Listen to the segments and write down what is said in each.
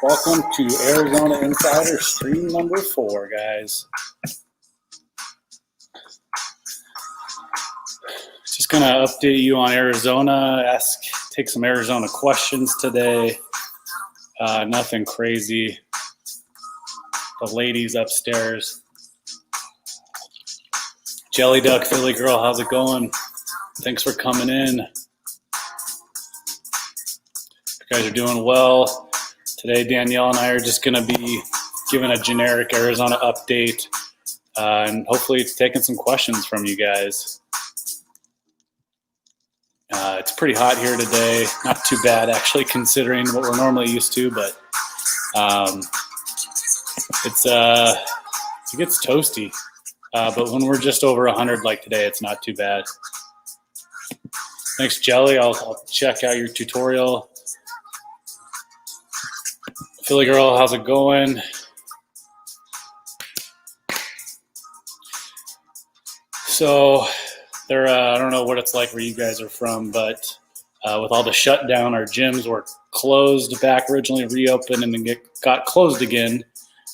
Welcome to Arizona Insider stream number 4, guys. Just going to update you on Arizona, take some Arizona questions today. Nothing crazy. The ladies upstairs. Jelly Duck, Philly Girl, how's it going? Thanks for coming in. You guys are doing well. Today, Danielle and I are just going to be giving a generic Arizona update and hopefully it's taking some questions from you guys. It's pretty hot here today. Not too bad, actually, considering what we're normally used to, but it gets toasty. But when we're just over 100 like today, it's not too bad. Thanks, Jelly. I'll check out your tutorial. Philly Girl, how's it going? So I don't know what it's like where you guys are from, but with all the shutdown, our gyms were closed back originally, reopened, and then got closed again.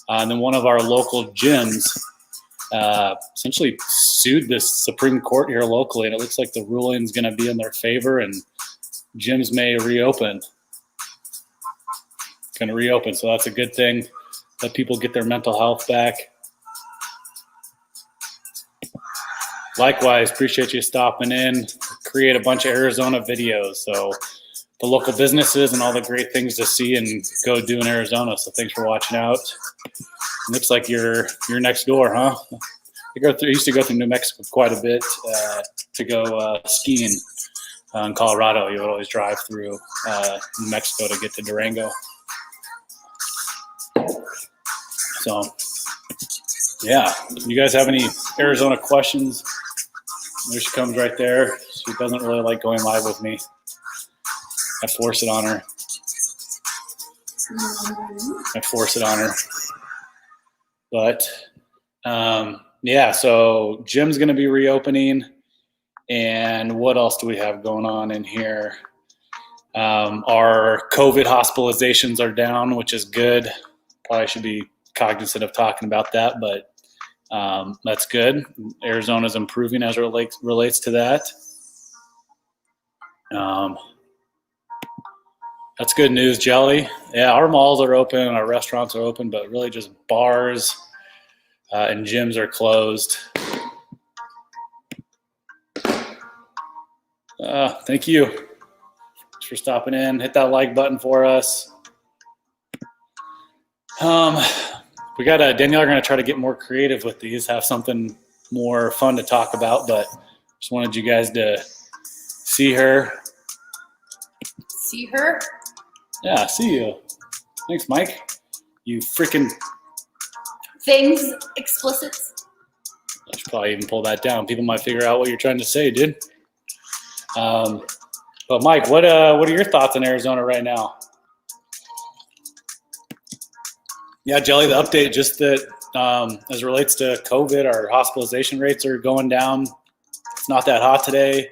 And then one of our local gyms essentially sued this Supreme Court here locally, and it looks like the ruling is going to be in their favor, and gyms may reopen. Going to reopen, so that's a good thing. Let people get their mental health back. Likewise, appreciate you stopping in. Create a bunch of Arizona videos, so the local businesses and all the great things to see and go do in Arizona. So thanks for watching out. Looks like you're next door, huh? I used to go through New Mexico quite a bit to go skiing in Colorado. You would always drive through New Mexico to get to Durango. So, yeah, you guys have any Arizona questions? There she comes right there. She doesn't really like going live with me. I force it on her. But, yeah, so gym's going to be reopening. And what else do we have going on in here? Our COVID hospitalizations are down, which is good. Probably should be cognizant of talking about that, but that's good. Arizona's improving as it relates to that. That's good news, Jelly. Yeah, our malls are open, our restaurants are open, but really just bars and gyms are closed. Thank you. Thanks for stopping in. Hit that like button for us. We got Danielle are going to try to get more creative with these, have something more fun to talk about, but just wanted you guys to see her. See her? Yeah, see you. Thanks, Mike. You freaking things explicits. I should probably even pull that down. People might figure out what you're trying to say, dude. But Mike, what are your thoughts on Arizona right now? Yeah, Jelly, the update just that as it relates to COVID, our hospitalization rates are going down. It's not that hot today.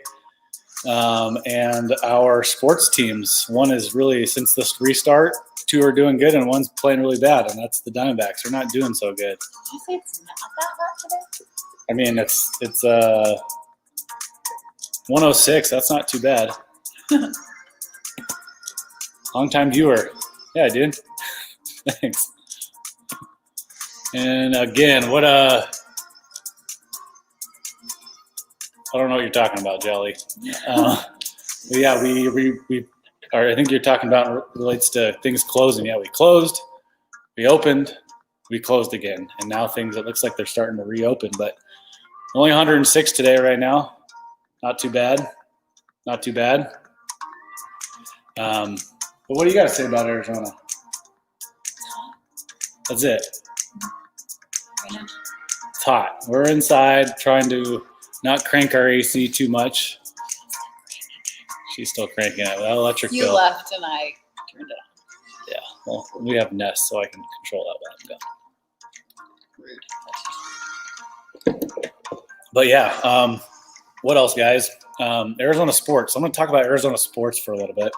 And our sports teams, one is really, since this restart, 2 are doing good and one's playing really bad, and that's the Diamondbacks. They're not doing so good. Did you say it's not that hot today? I mean, it's 106. That's not too bad. Long-time viewer. Yeah, dude. Thanks. And again, I don't know what you're talking about, Jelly. Yeah, I think you're talking about relates to things closing. Yeah, we closed, we opened, we closed again, and now it looks like they're starting to reopen. But only 106 today, right now. Not too bad. Not too bad. But what do you got to say about Arizona? That's it. It's hot. We're inside trying to not crank our AC too much. She's still cranking it. That electric bill. You left and I turned it on. Yeah. Well, we have Nest, so I can control that when I'm done. Rude. But yeah, what else, guys? Arizona sports. I'm going to talk about Arizona sports for a little bit.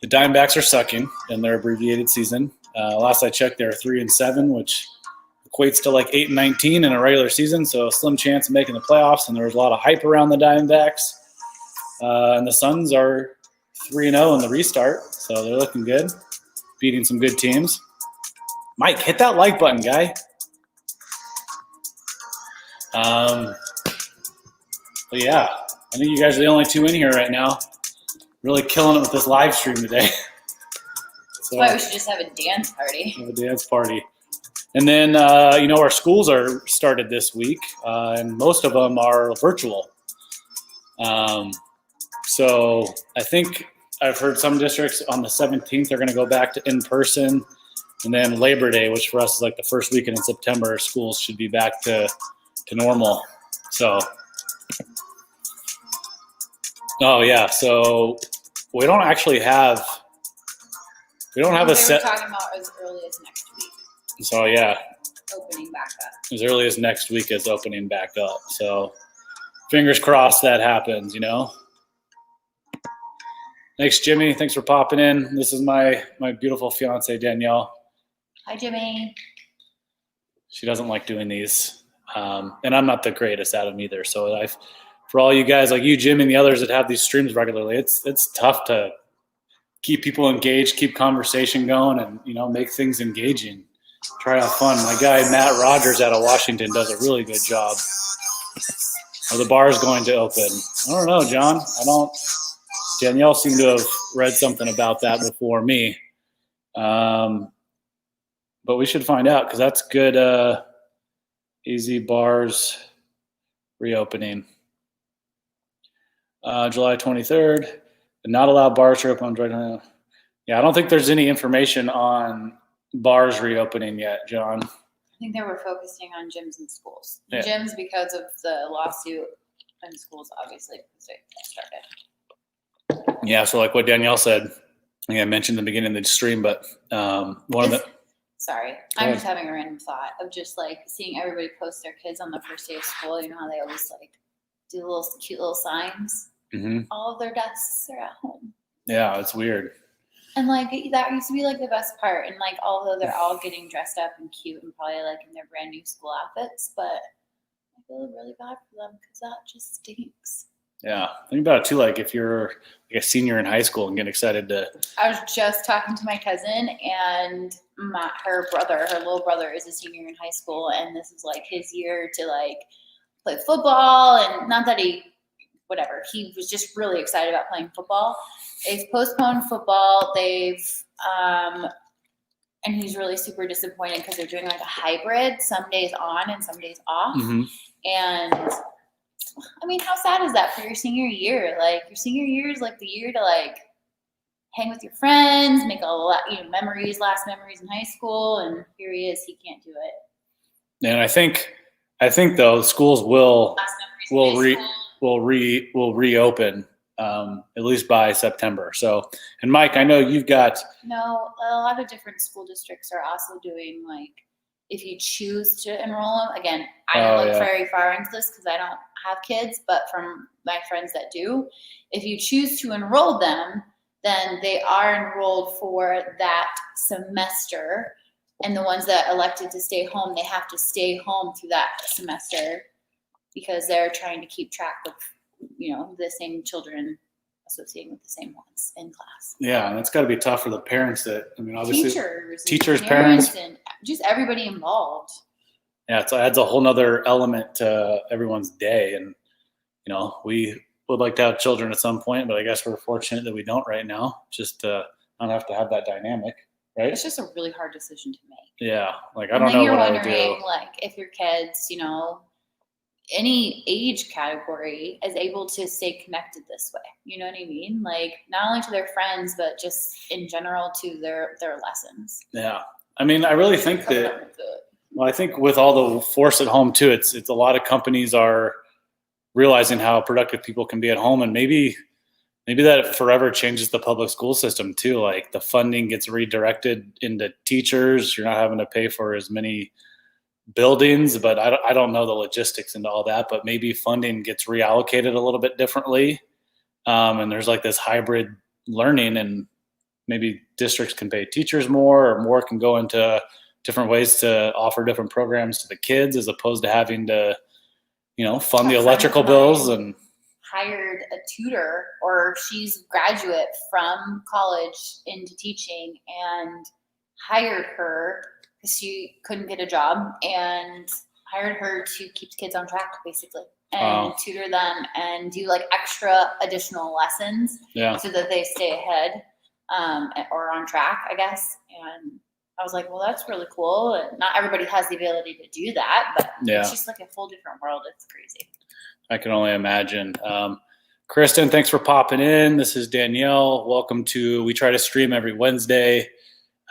The Diamondbacks are sucking in their abbreviated season. Last I checked, they're 3-7, which equates to like 8-19 in a regular season. So a slim chance of making the playoffs. And there was a lot of hype around the Diamondbacks. And the Suns are 3-0 in the restart, so they're looking good, beating some good teams. Mike, hit that like button, guy. But yeah, I think you guys are the only two in here right now. Really killing it with this live stream today. That's why we should just have a dance party. Have a dance party. And then, our schools are started this week, and most of them are virtual. So I think I've heard some districts on the 17th are going to go back to in-person. And then Labor Day, which for us is like the first weekend in September, schools should be back to normal. So, so we don't actually have a set. We're talking about as early as next week. So yeah, opening back up. As early as next week is opening back up. So fingers crossed that happens, Thanks, Jimmy. Thanks for popping in. This is my beautiful fiance, Danielle. Hi, Jimmy. She doesn't like doing these. And I'm not the greatest at them either. So for all you guys like you, Jim, and the others that have these streams regularly, it's tough to keep people engaged, keep conversation going, and, make things engaging. Try to have fun. My guy, Matt Rogers out of Washington, does a really good job. Are the bars going to open? I don't know, John. Danielle seemed to have read something about that before me. But we should find out because that's good. Easy bars reopening. July 23rd. Not allowed bars to open on July 23rd. Yeah, I don't think there's any information on bars reopening yet, John. I think they were focusing on gyms and schools. Yeah. Gyms because of the lawsuit, and schools obviously because they started. Yeah, so like what Danielle said, I think I mentioned in the beginning of the stream, but Sorry, I'm just having a random thought of just like seeing everybody post their kids on the first day of school. You know how they always like do little cute little signs. Mm-hmm. All of their desks are at home. Yeah, it's weird. And like that used to be like the best part. And like although they're all getting dressed up and cute and probably like in their brand new school outfits, but I feel really bad for them because that just stinks. Yeah, think about it too. Like if you're like a senior in high school and get excited to. I was just talking to my cousin, and her little brother, is a senior in high school, and this is like his year to like play football. And not that he was just really excited about playing football. They've postponed football. And he's really super disappointed because they're doing like a hybrid, some days on and some days off. Mm-hmm. And I mean, how sad is that for your senior year? Like your senior year is like the year to like hang with your friends, make memories, last memories in high school. And here he is, he can't do it. And I think though schools will reopen at least by September. So, and Mike, I know you've got. No, a lot of different school districts are also doing like, if you choose to enroll them, again, I don't look very far into this because I don't have kids, but from my friends that do, if you choose to enroll them, then they are enrolled for that semester. And the ones that elected to stay home, they have to stay home through that semester because they're trying to keep track of, the same children associating with the same ones in class. Yeah, and it's got to be tough for the parents obviously teachers, parents, and just everybody involved. Yeah, it adds a whole nother element to everyone's day. And, we would like to have children at some point, but I guess we're fortunate that we don't right now, just to not have to have that dynamic, right? It's just a really hard decision to make. Yeah, like I don't know what I would do. Like if your kids, any age category is able to stay connected this way. You know what I mean? Like not only to their friends, but just in general to their lessons. Yeah. I mean, I really think I think with all the force at home too, it's a lot of companies are realizing how productive people can be at home, and maybe that forever changes the public school system too. Like the funding gets redirected into teachers. You're not having to pay for as many buildings, but I don't know the logistics into all that, but maybe funding gets reallocated a little bit differently. And there's like this hybrid learning, and maybe districts can pay teachers more, or more can go into different ways to offer different programs to the kids, as opposed to having to, fund the electrical bills. And hired a tutor, or she's graduate from college into teaching, and hired her because she couldn't get a job, and hired her to keep the kids on track, basically, and tutor them and do like extra additional lessons so that they stay ahead or on track, I guess. And I was like, well, that's really cool. And not everybody has the ability to do that, but it's just like a whole different world. It's crazy. I can only imagine. Kristen, thanks for popping in. This is Danielle. Welcome to, we try to stream every Wednesday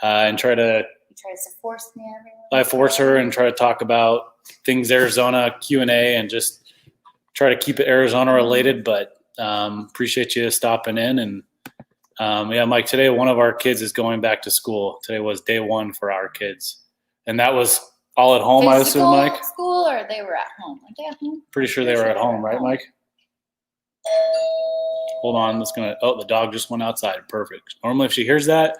and try to. He tries to force me every Wednesday. I force her and try to talk about things Arizona, Q&A, and just try to keep it Arizona related, but appreciate you stopping in. And Mike, today one of our kids is going back to school. Today was day one for our kids. And that was all at home, I assume, Mike? School, or they were at home? Were they at home? Pretty sure they were at home, right, Mike? Hold on, the dog just went outside. Perfect. Normally if she hears that,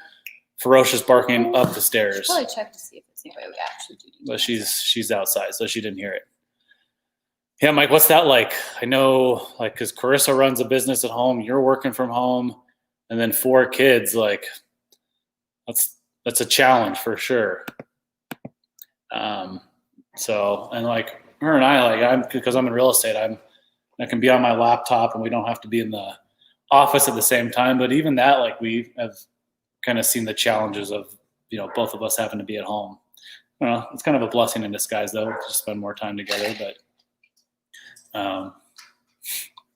ferocious barking up the stairs. Probably check to see if it's anybody we actually do. But she's outside, so she didn't hear it. Yeah, Mike, what's that like? I know, like, because Carissa runs a business at home, you're working from home, and then 4 kids, like, that's a challenge for sure. So, and like her and I, like, because I'm in real estate, I can be on my laptop and we don't have to be in the office at the same time. But even that, like, we have kind of seen the challenges of, both of us having to be at home. I don't know, it's kind of a blessing in disguise, though, to spend more time together. But I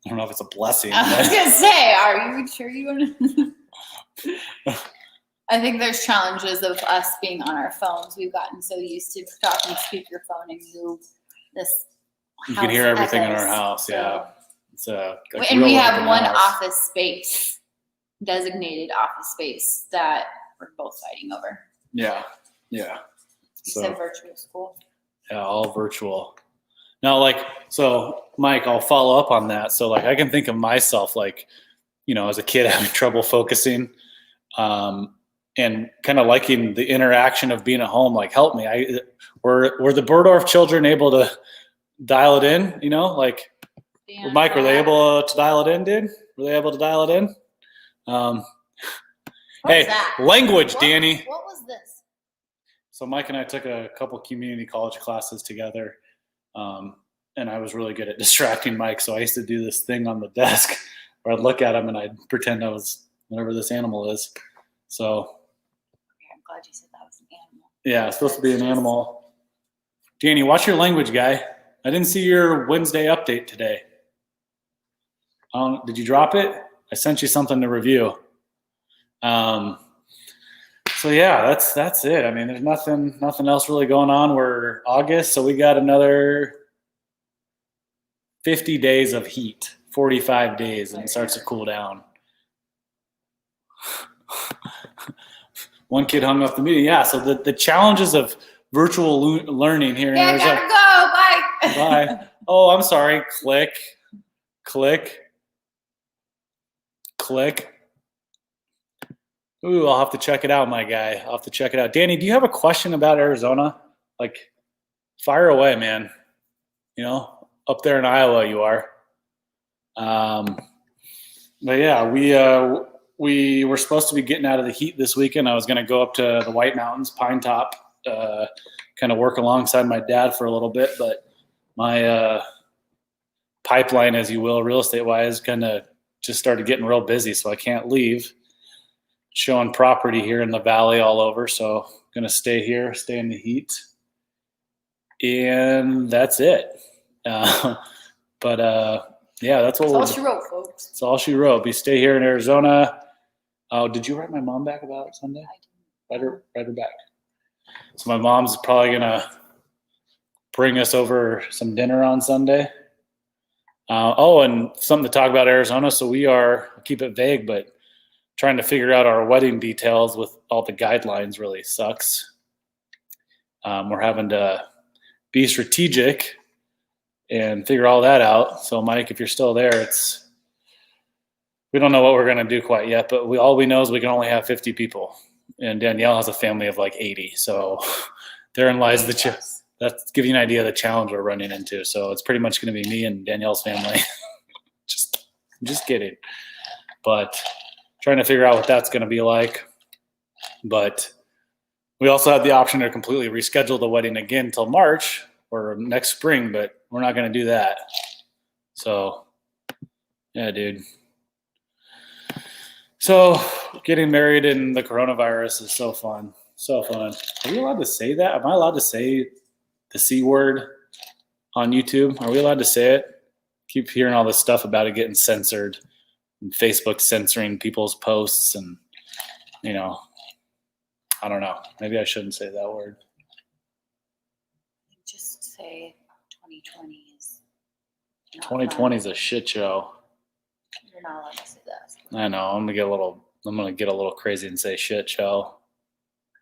don't know if it's a blessing. I was going to say, are you sure you want to? I think there's challenges of us being on our phones. We've gotten so used to talking speakerphone and you can hear everything in our house. So. Yeah. And we have one office space, designated office space, that we're both fighting over. Yeah. You said virtual school. Yeah, all virtual. Now, so Mike, I'll follow up on that. So I can think of myself, as a kid having trouble focusing, and kind of liking the interaction of being at home. Like, help me. Were the Burdorf children able to dial it in? Mike, were they able to dial it in, dude? Were they able to dial it in? Hey, language, Danny. What was this? So Mike and I took a couple community college classes together, and I was really good at distracting Mike. So I used to do this thing on the desk where I'd look at him and I'd pretend I was whatever this animal is. So I'm glad you said that was an animal. Yeah, it's supposed to be an animal. Danny, watch your language, guy. I didn't see your Wednesday update today. Did you drop it? I sent you something to review. So yeah, that's it. I mean, there's nothing else really going on. We're August, so we got another 50 days of heat, 45 days, and it starts to cool down. One kid hung up the meeting. Yeah, so the challenges of virtual learning here in Arizona. I gotta go. Bye. Bye. Oh, I'm sorry. Click. Ooh, I'll have to check it out, my guy. I'll have to check it out. Danny, do you have a question about Arizona? Fire away, man. Up there in Iowa you are. But yeah, we were supposed to be getting out of the heat this weekend. I was going to go up to the White Mountains, Pine Top, kind of work alongside my dad for a little bit. But my pipeline, as you will, real estate-wise, kind of just started getting real busy, so I can't leave. Showing property here in the valley all over, so I'm going to stay here, stay in the heat. And that's it. Yeah, that's what all she wrote, folks. It's all she wrote. We stay here in Arizona. Oh, did you write my mom back about Sunday? I didn't. Write her back. So my mom's probably going to bring us over some dinner on Sunday. And something to talk about Arizona. So we are, keep it vague, but trying to figure out our wedding details with all the guidelines really sucks. We're having to be strategic and figure all that out. So Mike, if you're still there, we don't know what we're gonna do quite yet. But all we know is we can only have 50 people, and Danielle has a family of like 80. So therein lies the that's giving you an idea of the challenge we're running into. So it's pretty much going to be me and Danielle's family. just kidding. But trying to figure out what that's going to be like. But we also have the option to completely reschedule the wedding again until March or next spring, but we're not going to do that. So, yeah, dude. So getting married in the coronavirus is so fun. So fun. Are we allowed to say that? Am I allowed to say the C word on YouTube? Are we allowed to say it? Keep hearing all this stuff about it getting censored and Facebook censoring people's posts and, you know, I don't know. Maybe I shouldn't say that word. Just say 2020 is 2020 is a shit show. You're not allowed to say that. I know. I'm gonna get a little crazy and say shit show.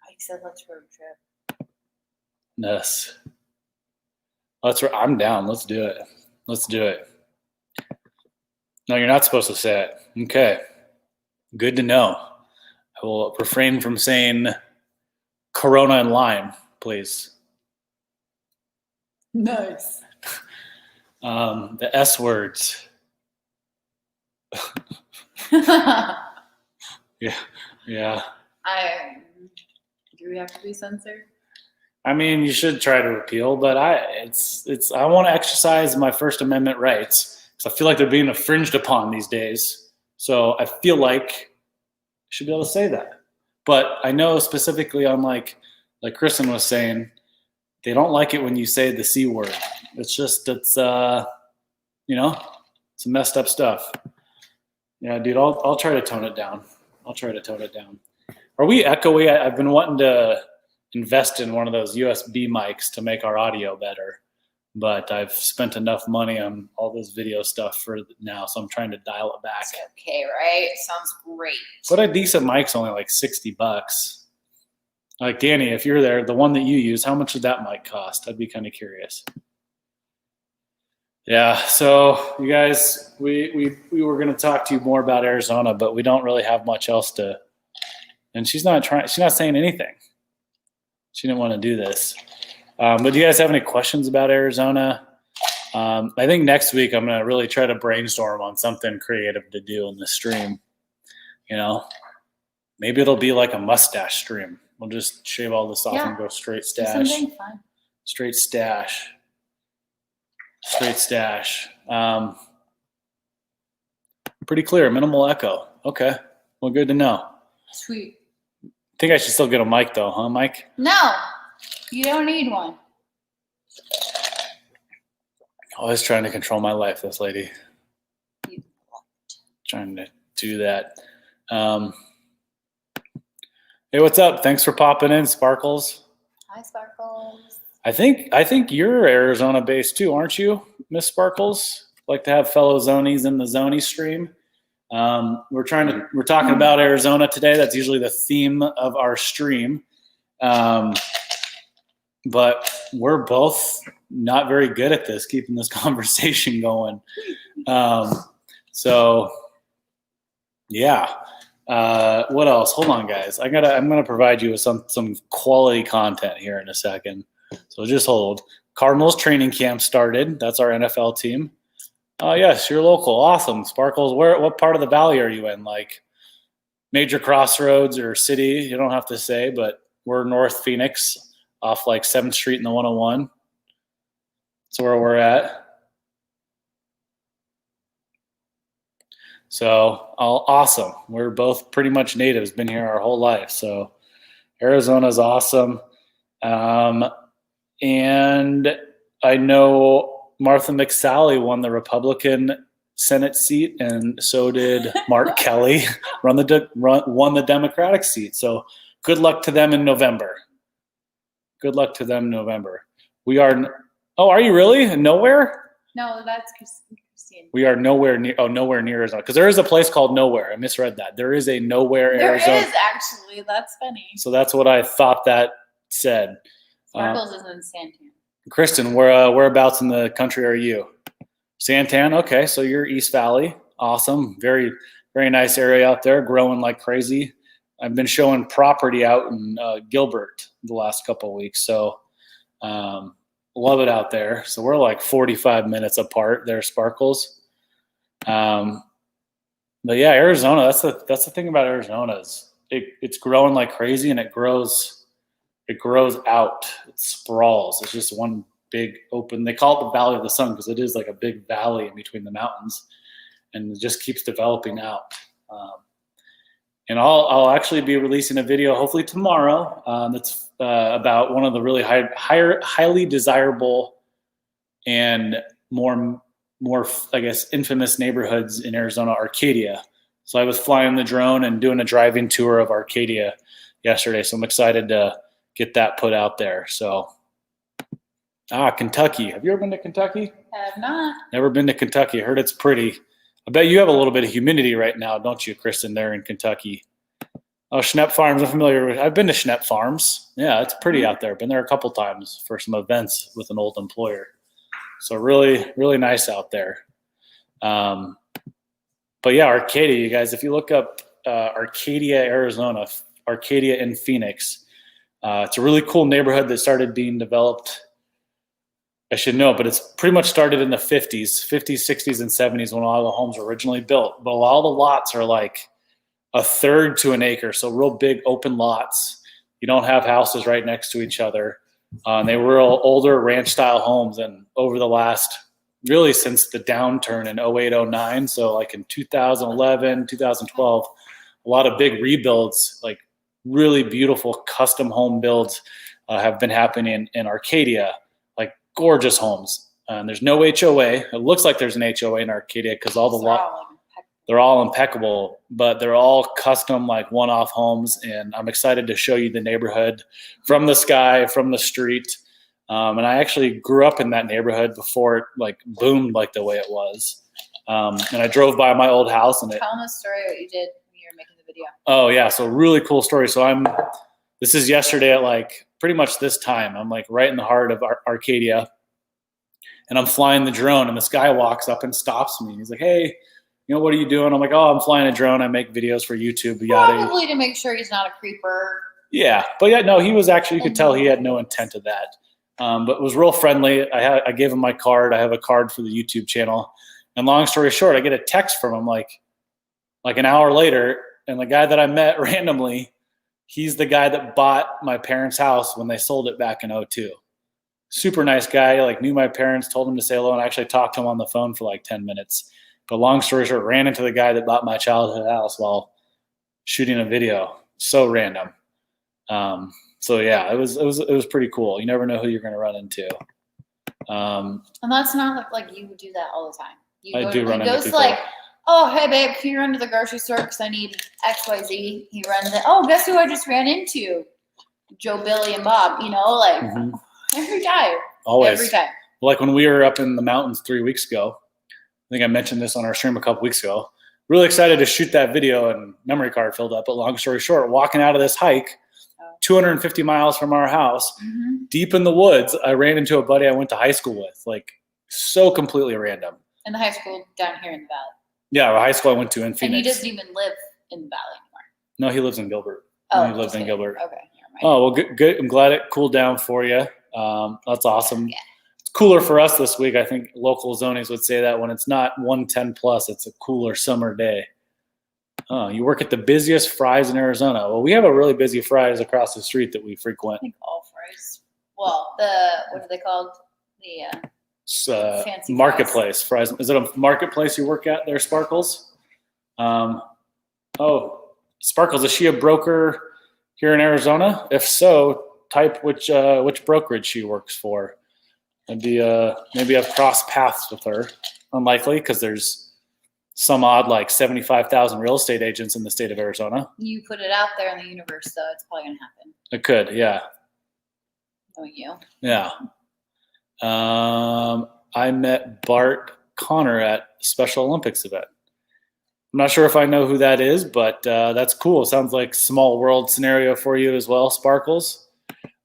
I said let's road trip. Yes. I'm down. Let's do it. Let's do it. No, you're not supposed to say it. Okay. Good to know. I will refrain from saying Corona and lime, please. Nice. The S words. Yeah. Do we have to be censored? I mean, you should try to appeal, but I want to exercise my First Amendment rights because I feel like they're being infringed upon these days. So I feel like I should be able to say that. But I know specifically on like Kristen was saying, they don't like it when you say the C word. It's some messed up stuff. Yeah, dude, I'll try to tone it down. Are we echoey? I've been wanting to invest in one of those USB mics to make our audio better, but I've spent enough money on all this video stuff for now, so I'm trying to dial it back. It's okay, right? Sounds great. But a decent mic's only like $60. Like, Danny, if you're there, the one that you use, how much did that mic cost? I'd be kind of curious. Yeah, so you guys, we were going to talk to you more about Arizona, but we don't really have much else to. And she's not saying anything. She didn't want to do this. But do you guys have any questions about Arizona? I think next week I'm going to really try to brainstorm on something creative to do in the stream. You know, maybe it'll be like a mustache stream. We'll just shave all this off and go straight stash. Something fun. Straight stash. Pretty clear, minimal echo. Okay, well, good to know. Sweet. I think I should still get a mic though, huh, Mike? No, you don't need one. Always trying to control my life, this lady. Trying to do that. Hey, what's up? Thanks for popping in, Sparkles. Hi, Sparkles. I think you're Arizona based too, aren't you, Miss Sparkles? Like to have fellow Zonies in the Zony stream. We're talking about Arizona today. That's usually the theme of our stream. But we're both not very good at this, keeping this conversation going. So yeah. What else? Hold on, guys. I'm gonna provide you with some quality content here in a second. So just hold. Cardinals training camp started. That's our NFL team. Yes, you're local. Awesome. Sparkles, what part of the valley are you in? Like major crossroads or city? You don't have to say, but we're North Phoenix off like 7th Street and the 101. That's where we're at. So awesome. We're both pretty much natives, been here our whole life. So Arizona's awesome. And I know Martha McSally won the Republican Senate seat, and so did Mark Kelly won the Democratic seat. So good luck to them in November. We are. Oh, are you really? Nowhere? No, that's Christine. We are nowhere near. Oh, nowhere near Arizona. Because there is a place called Nowhere. I misread that. There is a Nowhere Arizona. There is actually. That's funny. So that's what I thought that said. Sparkles is in Santan. Kristen, whereabouts in the country are you? Santan. Okay, so you're East Valley. Awesome. Very, very nice area out there, growing like crazy. I've been showing property out in Gilbert the last couple of weeks, so love it out there. So we're like 45 minutes apart there, Sparkles. But yeah, Arizona. That's the thing about Arizona is it's growing like crazy, and it grows out. It sprawls. It's just one big open. They call it the Valley of the Sun because it is like a big valley in between the mountains, and it just keeps developing out. And I'll actually be releasing a video hopefully tomorrow that's about one of the really highly desirable and more I guess infamous neighborhoods in Arizona, Arcadia. So I was flying the drone and doing a driving tour of Arcadia yesterday. So I'm excited to get that put out there. So Kentucky. Have you ever been to Kentucky? I have not. Never been to Kentucky. I heard it's pretty. I bet you have a little bit of humidity right now, don't you, Kristen, there in Kentucky? Oh, Schnepp Farms. I'm familiar with. I've been to Schnepp Farms. Yeah, it's pretty out there. Been there a couple times for some events with an old employer. So really, really nice out there. But yeah, Arcadia, you guys, if you look up Arcadia, Arizona, Arcadia in Phoenix, it's a really cool neighborhood that started being developed. I should know, but it's pretty much started in the 50s, 60s, and 70s when a lot of the homes were originally built. But a lot of the lots are like a third to an acre, so real big open lots. You don't have houses right next to each other. They were older ranch-style homes, and over the last, really since the downturn in 08, 09, so like in 2011, 2012, a lot of big rebuilds, like really beautiful custom home builds have been happening in Arcadia, like gorgeous homes. And there's no HOA. It looks like there's an HOA in Arcadia because all the lots, they're all impeccable, but they're all custom, like one-off homes. And I'm excited to show you the neighborhood from the sky, from the street. And I actually grew up in that neighborhood before it like boomed like the way it was. And I drove by my old house and tell them the story what you did when you were making the video. Oh yeah. So really cool story. So this is yesterday at like pretty much this time. I'm like right in the heart of Arcadia, and I'm flying the drone, and this guy walks up and stops me. He's like, "Hey, what are you doing?" I'm like, "Oh, I'm flying a drone. I make videos for YouTube." Probably to make sure he's not a creeper. Yeah, but yeah, no, he was actually, you could tell he had no intent of that. But was real friendly. I gave him my card. I have a card for the YouTube channel. And long story short, I get a text from him like an hour later, and the guy that I met randomly, he's the guy that bought my parents' house when they sold it back in 2002. Super nice guy, like knew my parents, told him to say hello, and I actually talked to him on the phone for like 10 minutes. But long story short, ran into the guy that bought my childhood house while shooting a video. So random. So yeah, it was pretty cool. You never know who you're going to run into. And that's not like you would do that all the time. I do run into people. He goes like, "Oh, hey babe, can you run to the grocery store because I need XYZ?" He runs it. "Oh, guess who I just ran into? Joe, Billy, and Bob." Every time. Always. Every time. Like when we were up in the mountains 3 weeks ago, I think I mentioned this on our stream a couple weeks ago. Really excited to shoot that video, and memory card filled up. But long story short, walking out of this hike, 250 miles from our house, deep in the woods, I ran into a buddy I went to high school with, like so completely random. In the high school down here in the valley. Yeah, the high school I went to in Phoenix. And he doesn't even live in the valley anymore. No, he lives in Gilbert. Oh, he lives in Gilbert. Okay, never mind. Oh, well, good. I'm glad it cooled down for you. That's awesome. Yeah. It's cooler for us this week. I think local zonies would say that when it's not 110 plus, it's a cooler summer day. Oh, you work at the busiest Fry's in Arizona. Well, we have a really busy Fry's across the street that we frequent. I think all Fry's. Well, what are they called? The fancy marketplace Fry's. Is it a marketplace you work at there, Sparkles? Sparkles, is she a broker here in Arizona? If so, type which brokerage she works for. Maybe I've crossed paths with her. Unlikely, because there's some odd like 75,000 real estate agents in the state of Arizona. You put it out there in the universe, so it's probably gonna happen. It could, yeah. Knowing you. Yeah. I met Bart Connor at Special Olympics event. I'm not sure if I know who that is, but that's cool. Sounds like small world scenario for you as well, Sparkles.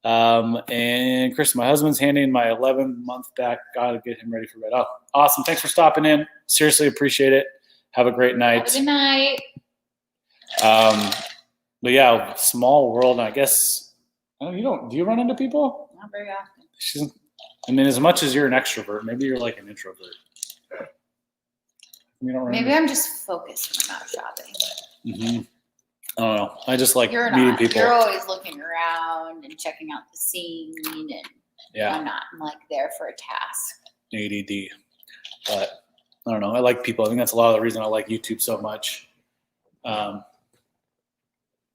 And Chris, my husband's handing my 11-month back. Got to get him ready for bed. Oh, awesome. Thanks for stopping in. Seriously appreciate it. Have a great night. Have a good night. But yeah, small world. And I guess do you run into people? Not very often. As much as you're an extrovert, maybe you're like an introvert. Maybe I'm just focused when I'm out shopping. Mm-hmm. I don't know. I just like You're meeting not. people. You're always looking around and checking out the scene, and yeah, I'm not. I'm like there for a task. ADD. But I don't know. I like people. I think that's a lot of the reason I like YouTube so much.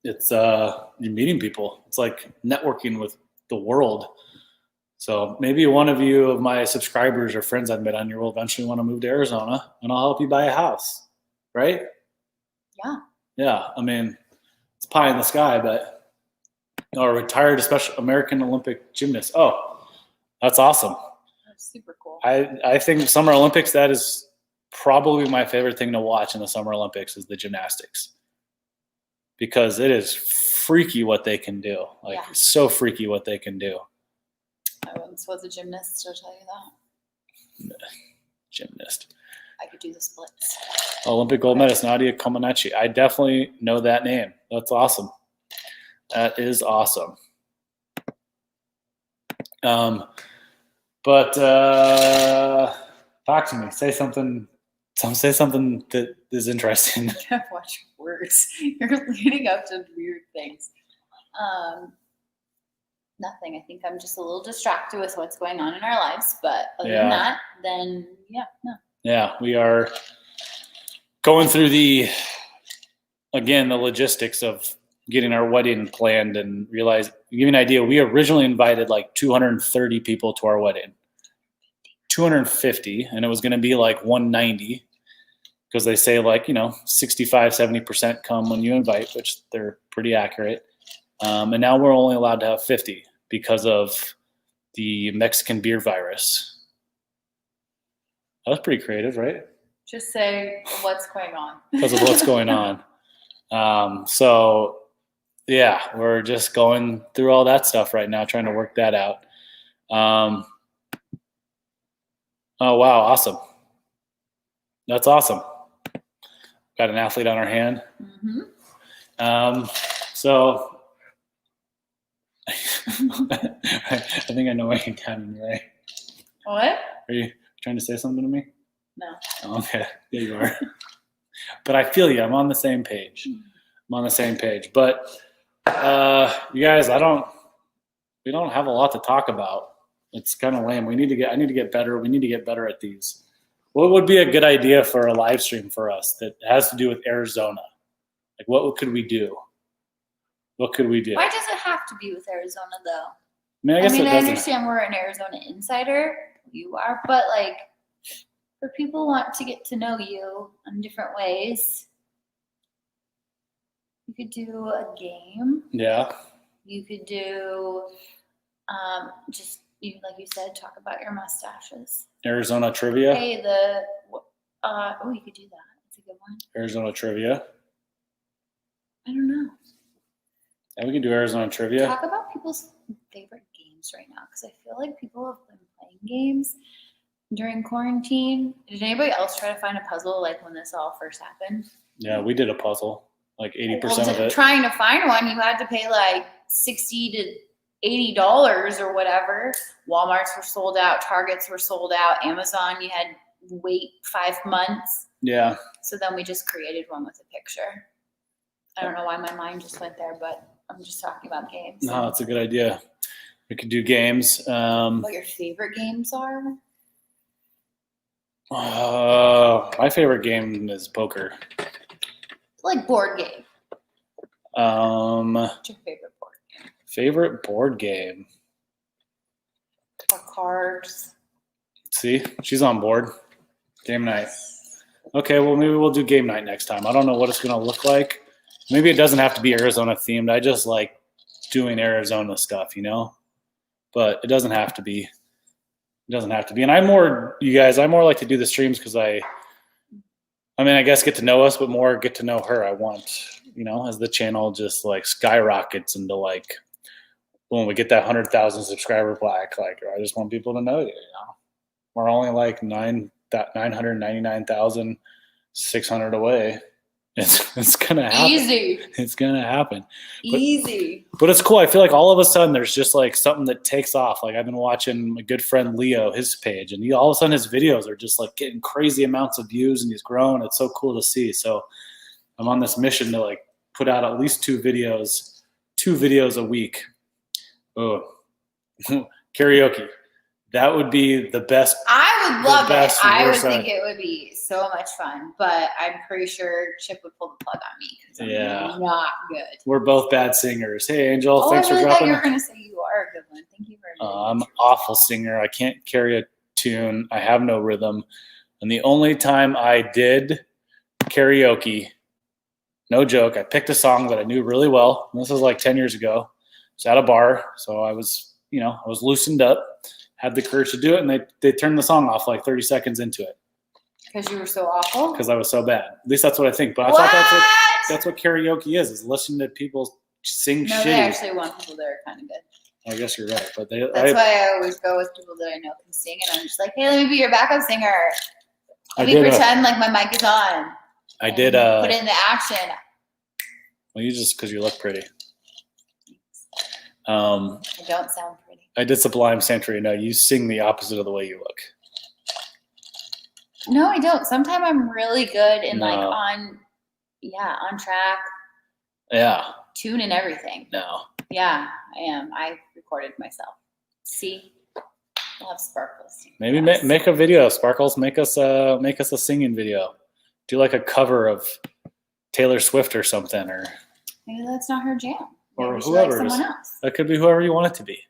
It's you're meeting people. It's like networking with the world. So maybe one of you of my subscribers or friends I've met on here will eventually want to move to Arizona, and I'll help you buy a house, right? Yeah. Yeah. I mean, it's pie in the sky, but a retired special American Olympic gymnast. Oh, that's awesome. That's super cool. I think Summer Olympics, that is probably my favorite thing to watch in the Summer Olympics is the gymnastics. Because it is freaky what they can do. So freaky what they can do. I once was a gymnast, I'll tell you that. Gymnast. I could do the splits. Olympic gold medalist Nadia Comaneci. I definitely know that name. That's awesome. That is awesome. But talk to me. Say something that is interesting. Watch your words. You're leading up to weird things. Nothing. I think I'm just a little distracted with what's going on in our lives. But other than that, then no. Yeah, we are going through the logistics of getting our wedding planned and realize, to give you an idea, we originally invited like 230 people to our wedding. 250, and it was going to be like 190 because they say 65-70% come when you invite, which they're pretty accurate. And now we're only allowed to have 50 because of the Mexican beer virus. That was pretty creative, right? Just say what's going on. Because of what's going on. So yeah, we're just going through all that stuff right now, trying to work that out. Oh, wow. Awesome. That's awesome. Got an athlete on our hand. Mm-hmm. So I think I know why you're counting me, right? What? Are you trying to say something to me? No. Oh, okay. Yeah, you are. But I feel you. I'm on the same page. But you guys, we don't have a lot to talk about. It's kind of lame. I need to get better. We need to get better at these. What would be a good idea for a live stream for us that has to do with Arizona? Like, what could we do? What could we do? Why does it have to be with Arizona, though? I understand we're an Arizona insider. You are, but for people who want to get to know you in different ways, you could do a game. Yeah. You could do just like you said, talk about your mustaches. Arizona trivia. Hey, you could do that. It's a good one. Arizona trivia. I don't know. Yeah, we can do Arizona trivia. Talk about people's favorite games right now, because I feel like people have been playing games during quarantine. Did anybody else try to find a puzzle like when this all first happened? Yeah, we did a puzzle. Like 80% of it. Trying to find one, you had to pay like $60 to $80 or whatever. Walmarts were sold out. Targets were sold out. Amazon, you had to wait 5 months. Yeah. So then we just created one with a picture. I don't know why my mind just went there, but I'm just talking about games. No, it's a good idea. We could do games. What your favorite games are? My favorite game is poker. Like board game. What's your favorite board game? Favorite board game? Or cards. See, she's on board. Game night. Okay, well, maybe we'll do game night next time. I don't know what it's going to look like. Maybe it doesn't have to be Arizona themed. I just like doing Arizona stuff, but it doesn't have to be. And I more like to do the streams because I guess get to know us, but more get to know her. I want, as the channel just like skyrockets into like, when we get that 100,000 subscriber plaque, like, I just want people to know you, We're only like 999,000 600 away. It's gonna happen. Easy. It's gonna happen. Easy. But it's cool. I feel like all of a sudden there's just like something that takes off. Like I've been watching my good friend Leo, his page, and all of a sudden his videos are just like getting crazy amounts of views, and he's growing. It's so cool to see. So I'm on this mission to like put out at least two videos a week. Oh, karaoke. That would be the best. I would love it. I would worst think it would be so much fun, but I'm pretty sure Chip would pull the plug on me because I'm really not good. We're both bad singers. Hey, Angel, thanks I really for thought dropping. you were going to say you are a good one. Thank you very much. I'm an awful singer. I can't carry a tune. I have no rhythm. And the only time I did karaoke, no joke, I picked a song that I knew really well. This was like 10 years ago. I was at a bar, so I was loosened up. Had the courage to do it, and they turned the song off like 30 seconds into it. Because you were so awful? Because I was so bad. At least that's what I think. But I thought that's what karaoke is listening to people sing shitty. They actually want people that are kind of good. I guess you're right. But that's why I always go with people that I know can sing, and I'm just like, hey, let me be your backup singer. Let me pretend like my mic is on. I did. Put in the action. Well, you just because you look pretty. I don't sound pretty. I did Sublime Century. No, you sing the opposite of the way you look. No, I don't. Sometimes I'm really good and like on track. Yeah. Tune and everything. No. Yeah, I am. I recorded myself. See, I'll have Sparkles. Maybe make a video. Sparkles, make us a singing video. Do like a cover of Taylor Swift or something, or maybe that's not her jam. Or whoever. Like someone else. That could be whoever you want it to be.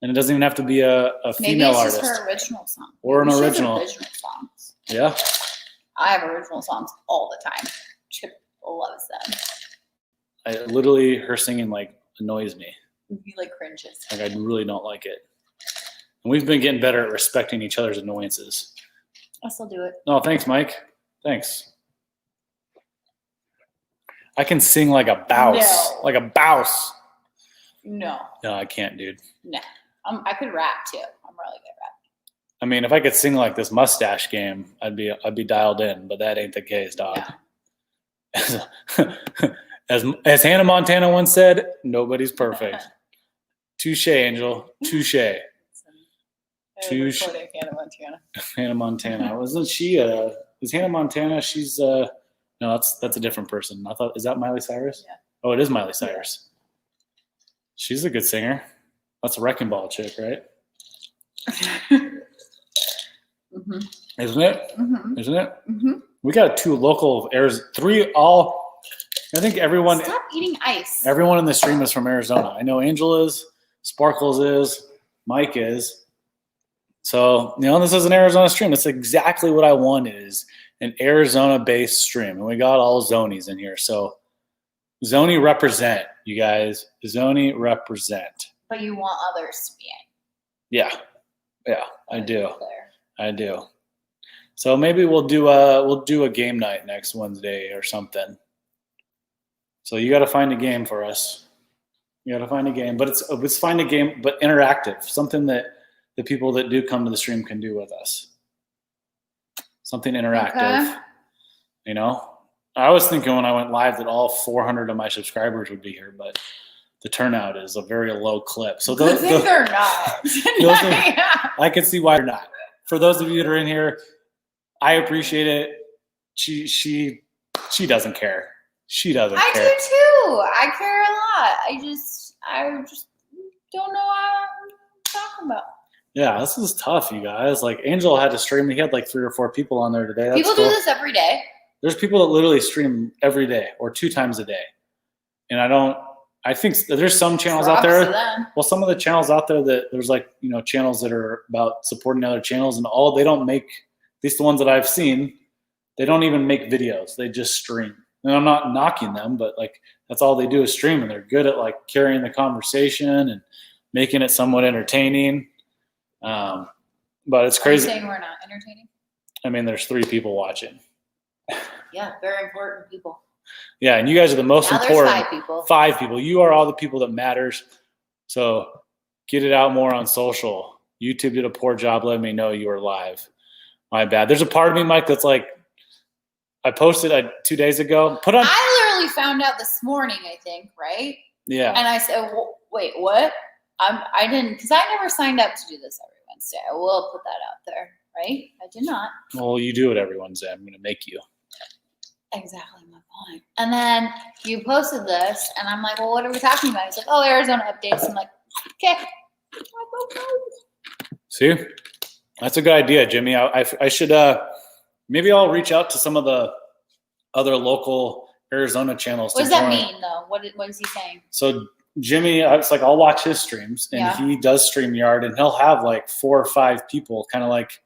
And it doesn't even have to be a female artist. Maybe it's just her original song. Or an original. Original songs. Yeah. I have original songs all the time. Chip loves them. Literally, her singing like annoys me. He like cringes. Like I really don't like it. And we've been getting better at respecting each other's annoyances. I'll still do it. No, thanks, Mike. Thanks. I can sing like a bouse. No. Like a bouse. No. No, I can't, dude. No. I could rap too. I'm really good at rapping. I mean, if I could sing like this Mustache Game, I'd be dialed in, but that ain't the case, dog. Yeah. As Hannah Montana once said, nobody's perfect. Touche, Angel. Touche. Touche. Hannah Montana. Hannah Montana. Wasn't she is Hannah Montana, she's no, that's a different person. I thought, is that Miley Cyrus? Yeah. Oh, it is Miley Cyrus. She's a good singer. That's a Wrecking Ball chick, right? Mm-hmm. Isn't it? Mm-hmm. Isn't it? Mm-hmm. We got 2 local airs, 3 all. I think everyone. Stop eating ice. Everyone in the stream is from Arizona. I know Angel is, Sparkles is, Mike is. So, this is an Arizona stream. That's exactly what I wanted, is an Arizona-based stream. And we got all Zonies in here. So, Zoni represent, you guys. Zoni represent. But you want others to be in. Yeah, I do. I do. So maybe we'll do a game night next Wednesday or something. So you got to find a game for us. You got to find a game, but let's find a game, but interactive, something that the people that do come to the stream can do with us. Something interactive. Okay. I was thinking when I went live that all 400 of my subscribers would be here, but the turnout is a very low clip. So they're not. I can see why they're not. For those of you that are in here, I appreciate it. She doesn't care. She doesn't care. I do too. I care a lot. I just don't know what I'm talking about. Yeah, this is tough, you guys. Like Angel had to stream. He had like 3 or 4 people on there today. That's people do this every day. There's people that literally stream every day or 2 times a day. And I think there's some channels out there. Well, some of the channels out there that there's like, channels that are about supporting other channels and all, they don't make, at least the ones that I've seen, they don't even make videos. They just stream. And I'm not knocking them, but like that's all they do is stream, and they're good at like carrying the conversation and making it somewhat entertaining. But it's crazy. Are you saying we're not entertaining? I mean, there's 3 people watching. Yeah, very important people. Yeah, and you guys are the most important. There's 5 people. 5 people. You are all the people that matters. So get it out more on social. YouTube did a poor job letting me know you were live. My bad. There's a part of me, Mike, that's like, I posted 2 days ago. I literally found out this morning, I think, right? Yeah. And I said, wait, what? I didn't, because I never signed up to do this every Wednesday. I will put that out there, right? I did not. Well, you do it every Wednesday. I'm going to make you. Exactly my point. And then you posted this, and I'm like, well, what are we talking about? He's like, oh, Arizona updates. I'm like, okay. See? That's a good idea, Jimmy. I should, maybe I'll reach out to some of the other local Arizona channels. What does that mean, though? What is he saying? So Jimmy, it's like I'll watch his streams, and he does StreamYard, and he'll have like 4 or 5 people kind of like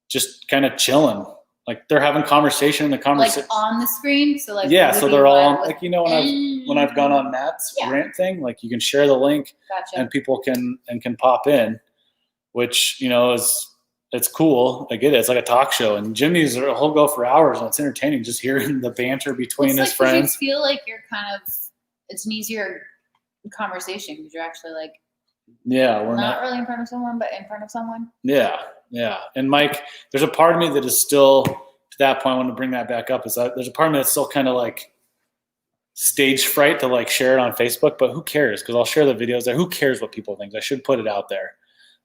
just kind of chilling. Like they're having conversation in the conversation. Like on the screen? So like so they're all on, like, when I've gone on Matt's rant thing, like you can share the link and people can pop in, which, it's cool. I get it. It's like a talk show, and Jimmy's, he'll go for hours, and it's entertaining just hearing the banter between his friends. You feel like you're it's an easier conversation because you're actually like, we're not really in front of someone, but in front of someone. Yeah. And Mike, there's a part of me that is still, to that point, I want to bring that back up, is that there's a part of me that's still kind of like stage fright to like share it on Facebook, but who cares? Because I'll share the videos there. Who cares what people think? I should put it out there.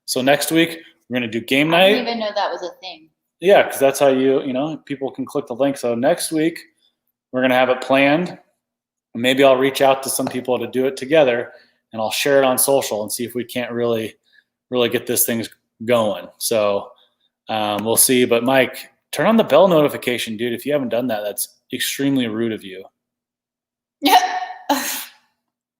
So next week we're going to do game night. I didn't even know that was a thing. Yeah, because that's how people can click the link. So next week we're going to have it planned. Maybe I'll reach out to some people to do it together, and I'll share it on social and see if we can't really get this thing going. So we'll see. But Mike, turn on the bell notification, dude. If you haven't done that, that's extremely rude of you. Yeah.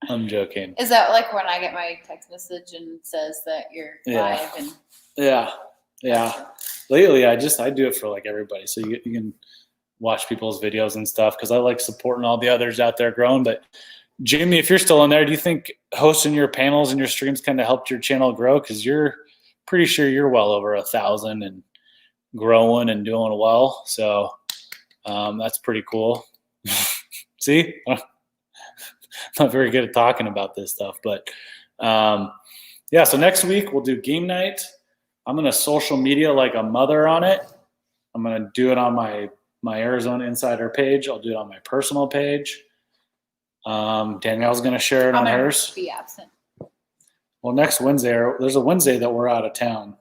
I'm joking. Is that like when I get my text message and says that you're live? And yeah. Lately, I do it for like everybody, so you can watch people's videos and stuff, because I like supporting all the others out there growing. But Jimmy, if you're still in there, do you think hosting your panels and your streams kind of helped your channel grow? Because you're pretty sure you're well over 1,000 and growing and doing well. So that's pretty cool. See, I'm not very good at talking about this stuff, but so next week we'll do game night. I'm going to social media like a mother on it. I'm going to do it on my Arizona Insider page. I'll do it on my personal page. Danielle's going to share it on hers. Be absent. Well, next Wednesday, there's a Wednesday that we're out of town.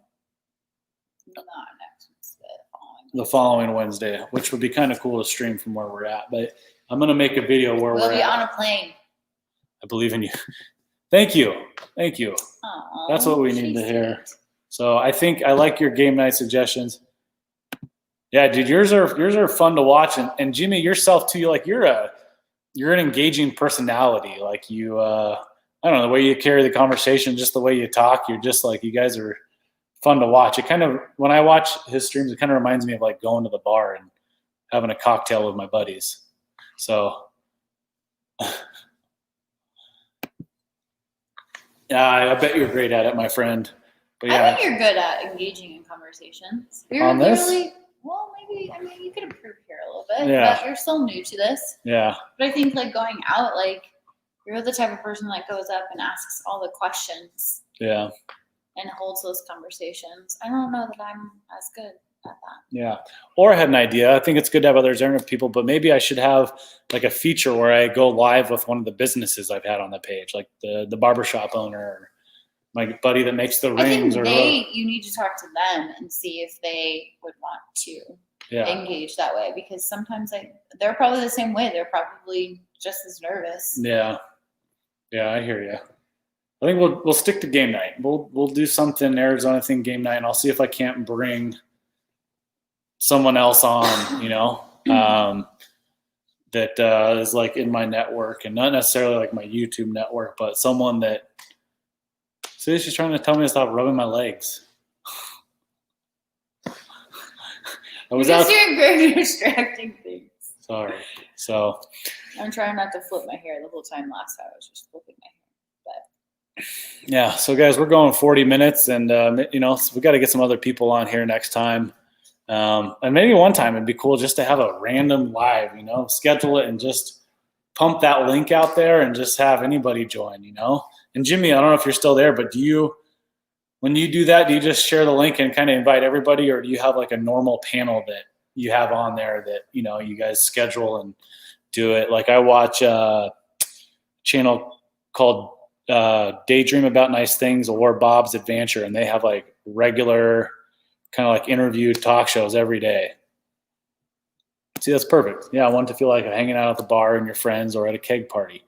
Not next Wednesday. The following Wednesday, which would be kind of cool to stream from where we're at. But I'm going to make a video where we'll be on a plane. I believe in you. Thank you. Aww, that's what we need to hear. So I think I like your game night suggestions. Yeah, dude, yours are fun to watch, and Jimmy, yourself too. You're an engaging personality. Like you, I don't know, the way you carry the conversation, just the way you talk. You're just like, you guys are fun to watch. It kind of, when I watch his streams, it kind of reminds me of like going to the bar and having a cocktail with my buddies. So. Yeah, I bet you're great at it, my friend. But I think you're good at engaging in conversations. You're on this? Well, maybe, you could improve here a little bit, but you're still new to this. Yeah. But I think like going out, like you're the type of person that goes up and asks all the questions. Yeah. And holds those conversations. I don't know that I'm as good at that. Yeah. Or I had an idea. I think it's good to have other Arizona people, but maybe I should have like a feature where I go live with one of the businesses I've had on the page, like the barbershop owner, or my buddy that makes the rings. You need to talk to them and see if they would want to engage that way, because sometimes they're probably the same way. They're probably just as nervous. Yeah. Yeah, I hear you. I think we'll stick to game night. We'll do something Arizona thing game night, and I'll see if I can't bring someone else on, that is like in my network, and not necessarily like my YouTube network, but someone that. See, she's trying to tell me to stop rubbing my legs. You're doing very distracting things. Sorry. So. I'm trying not to flip my hair the whole time. Last time I was just flipping my hair. Yeah, so guys, we're going 40 minutes, and we got to get some other people on here next time, and maybe one time it'd be cool just to have a random live, schedule it and just pump that link out there and just have anybody join, And Jimmy, I don't know if you're still there, but when you do that, do you just share the link and kind of invite everybody, or do you have like a normal panel that you have on there that, you guys schedule and do it. Like I watch a channel called Daydream About Nice Things or Bob's Adventure, and they have like regular kind of like interview talk shows every day. See, that's perfect. Yeah, I want to feel like hanging out at the bar and your friends or at a keg party.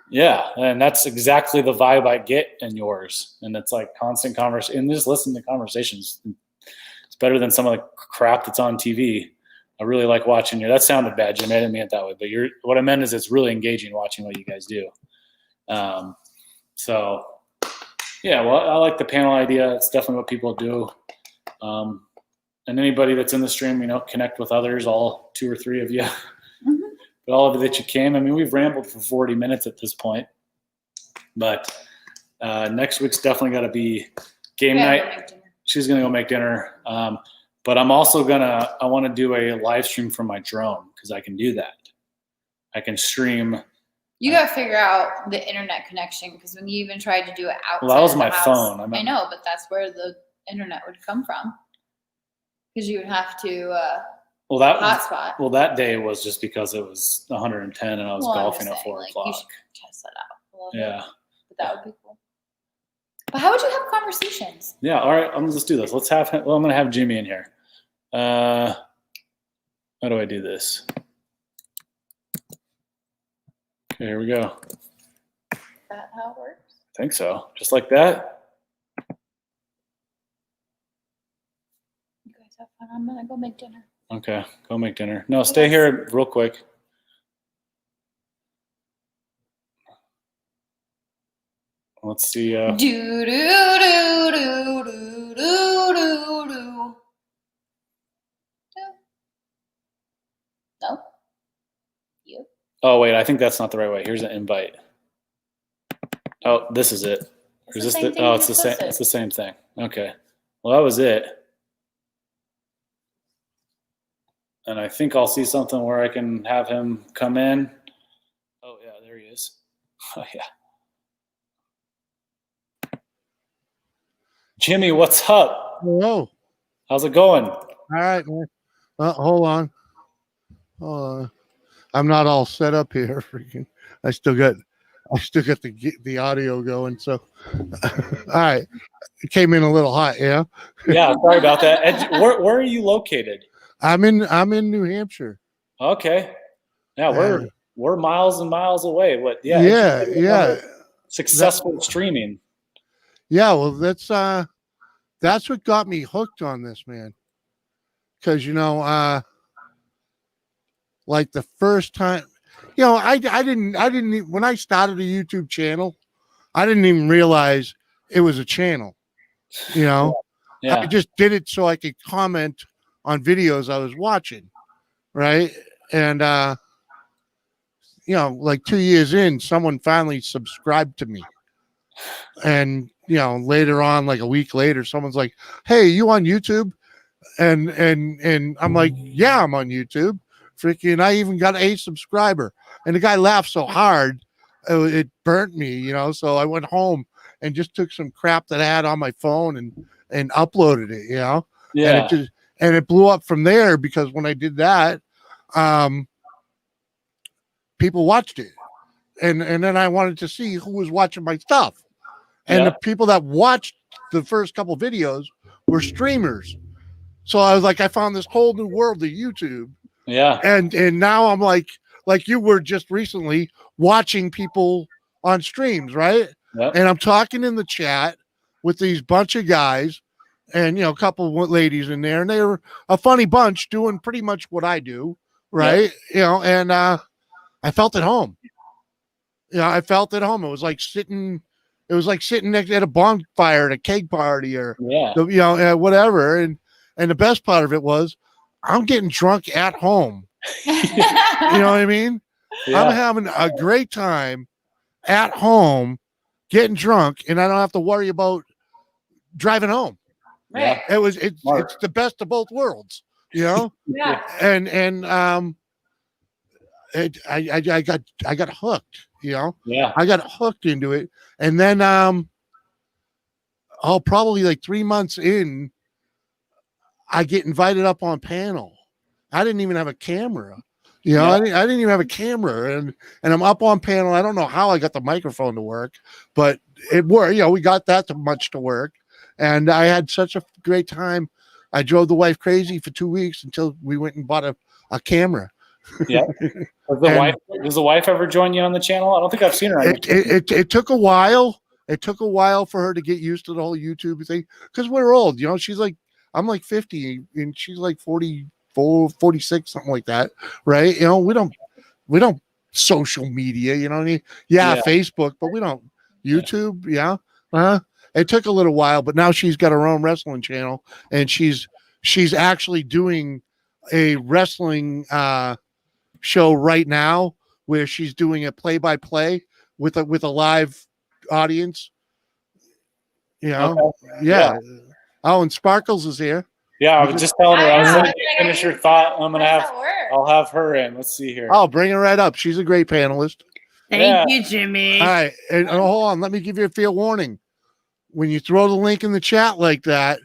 Yeah, and that's exactly the vibe I get in yours. And it's like constant conversation. And just listen to conversations. It's better than some of the crap that's on TV. I really like watching you. That sounded bad, Jim. I didn't mean it that way. But what I meant is it's really engaging watching what you guys do. So, yeah, well, I like the panel idea. It's definitely what people do. And anybody that's in the stream, connect with others, all 2 or 3 of you. But all of it that you can. I mean, we've rambled for 40 minutes at this point. But next week's definitely got to be game night. She's going to go make dinner. But I'm also I want to do a live stream from my drone because I can do that. I can stream. You got to figure out the internet connection because when you even tried to do it outside that was of my the house, phone. I know, but that's where the internet would come from because you would have to hotspot. Well, that day was just because it was 110 and I was golfing at 4 o'clock. You should test that out a little bit. But that would be cool. But how would you have conversations? Yeah, all right. Let's do this. I'm going to have Jimmy in here. How do I do this? Okay, here we go. Is that how it works? I think so. Just like that. You guys have fun. I'm going to go make dinner. Okay, go make dinner. No, stay here real quick. Let's see. Do do do do do do do. No. You. Oh wait, I think that's not the right way. Here's an invite. Oh, this is it. Is this the? Oh, it's the same. It's the same thing. Okay. Well, that was it. And I think I'll see something where I can have him come in. Oh yeah, there he is. Oh yeah. Jimmy, what's up? Hello. How's it going? All right, man. Hold on. I'm not all set up here. Freaking, I still got the audio going. So, all right, it came in a little hot. Yeah. Yeah. Sorry about that. Where are you located? I'm in New Hampshire. Okay. Yeah, we're miles and miles away. What? Yeah. Yeah. Successful streaming. Yeah. Well, that's what got me hooked on this, man. Because like the first time, I didn't when I started a YouTube channel, I didn't even realize it was a channel. Yeah. I just did it so I could comment on videos I was watching, right? And like 2 years in, someone finally subscribed to me. And later on, like a week later, someone's like, "Hey, you on YouTube?" And I'm like, "Yeah, I'm on YouTube." Freaking, I even got a subscriber. And the guy laughed so hard, it burnt me, So I went home and just took some crap that I had on my phone and uploaded it, Yeah. And it blew up from there because when I did that, people watched it. And then I wanted to see who was watching my stuff. And the people that watched the first couple videos were streamers. So I was like, I found this whole new world of YouTube. Yeah. And now I'm like you were just recently watching people on streams, right? Yep. And I'm talking in the chat with these bunch of guys and, a couple of ladies in there, and they were a funny bunch doing pretty much what I do. Right. Yep. And I felt at home. I felt at home. It was like sitting next at a bonfire at a keg party or, whatever. And the best part of it was I'm getting drunk at home. You know what I mean? Yeah. I'm having a great time at home, getting drunk, and I don't have to worry about driving home. Right. It's the best of both worlds, Yeah. And I got hooked, Yeah. I got hooked into it. And then probably like 3 months in, I get invited up on panel. I didn't even have a camera. You know, Yeah. I didn't even have a camera, and I'm up on panel. I don't know how I got the microphone to work, but it worked. You know, we got that much to work, and I had such a great time. I drove the wife crazy for 2 weeks until we went and bought a camera. Yeah. Does the wife ever join you on the channel? I don't think I've seen her on It took a while. It took a while for her to get used to the whole YouTube thing because we're old. You know, I'm like 50 and she's like 44, 46, something like that. Right. You know, we don't social media, you know what I mean? Yeah. Facebook, but we don't YouTube. Yeah. It took a little while, but now she's got her own wrestling channel and she's actually doing a wrestling, show right now where she's doing a play-by-play with a live audience. You know, Okay. yeah. Oh, and Sparkles is here. Yeah, I was just telling her. I was Yeah. going to finish her thought. I'll have her in. Let's see here. I'll bring her right up. She's a great panelist. Thank you, Jimmy. All right, and hold on. Let me give you a fair warning. When you throw the link in the chat like that,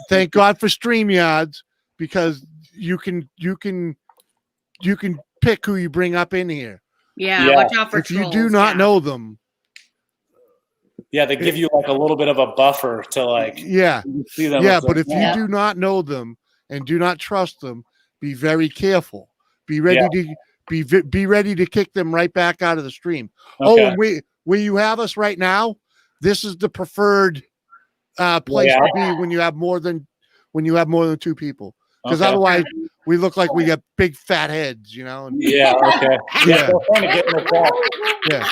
thank God for StreamYards because you can pick who you bring up in here. Yeah. Watch out for if trolls. you do not know them. Yeah, they give you like a little bit of a buffer to like see them. Yeah, but if you do not know them and do not trust them, be very careful. Be ready to be ready to kick them right back out of the stream. Okay. Oh, and where you have us right now, this is the preferred place to be when you have more than 2 people. Because otherwise we look like we got big fat heads, you know. And, okay. Yeah. Yeah.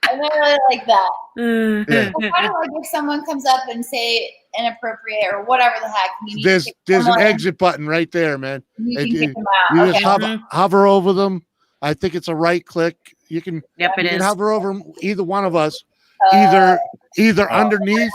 And I really like that. Yeah. Well, kind of like if someone comes up and say inappropriate or whatever the heck, you need There's to kick an someone, exit button right there, man. you can kick them You out. just hover over them. I think it's a right click. You can Yep, it you can is. hover over either one of us, either underneath,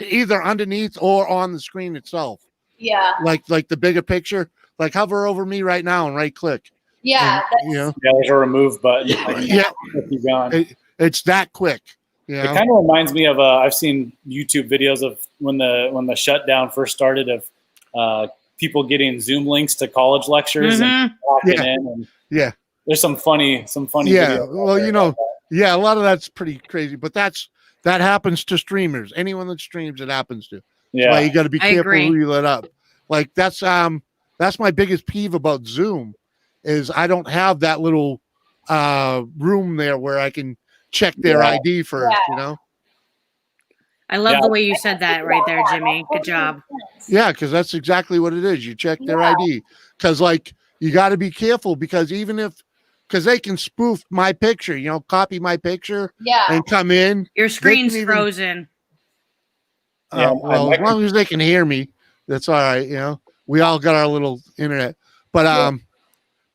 either underneath or on the screen itself. Yeah. Like the bigger picture. Like hover over me right now and right click. Yeah. And, you know. Yeah, there's a remove button. Yeah. Keep going. It's that quick. You know? It kind of reminds me of I've seen YouTube videos of when the shutdown first started of people getting Zoom links to college lectures and walking in. And there's some funny videos. Well, you know, a lot of that's pretty crazy, but that happens to streamers. Anyone that streams, it happens to. Yeah, so you got to be careful who you let up. Like that's my biggest peeve about Zoom is I don't have that little room there where I can check their ID first, you know? I love the way you said that right there, Jimmy. Good job. Yeah, because that's exactly what it is. You check their ID. Because, like, you got to be careful because because they can spoof my picture, you know, copy my picture and come in. Your screen's frozen. Well, as long as they can hear me, that's all right, you know? We all got our little internet. But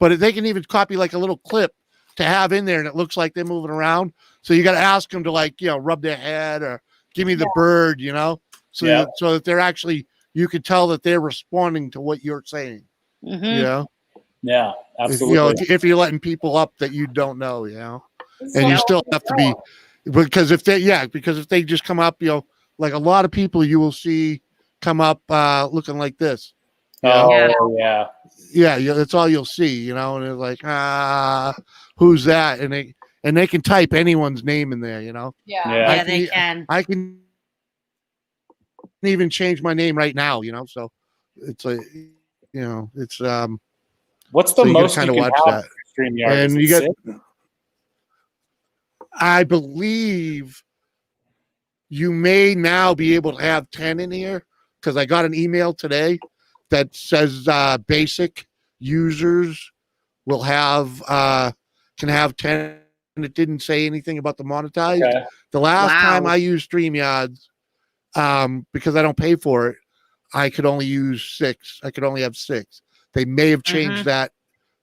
they can even copy, like, a little clip to have in there and it looks like they're moving around. So you got to ask them to, like, you know, rub their head or give me the bird, you know, so that they're actually, you can tell that they're responding to what you're saying. You know? Yeah, absolutely. You know, if you're letting people up that you don't know, you know, and you still have to be, because if they just come up, you know, like a lot of people you will see come up looking like this. Yeah, that's all you'll see, you know, and it's like, who's that? And they can type anyone's name in there, you know. Yeah, they can. I can even change my name right now, you know. So it's a, you know, it's What's the most kind you of can watch have that? StreamYard? And you get, I believe you may now be able to have 10 in here because I got an email today that says basic users will have can have 10, and it didn't say anything about the monetized. Okay. The last time I used StreamYards, because I don't pay for it, I could only use 6. I could only have 6. They may have changed that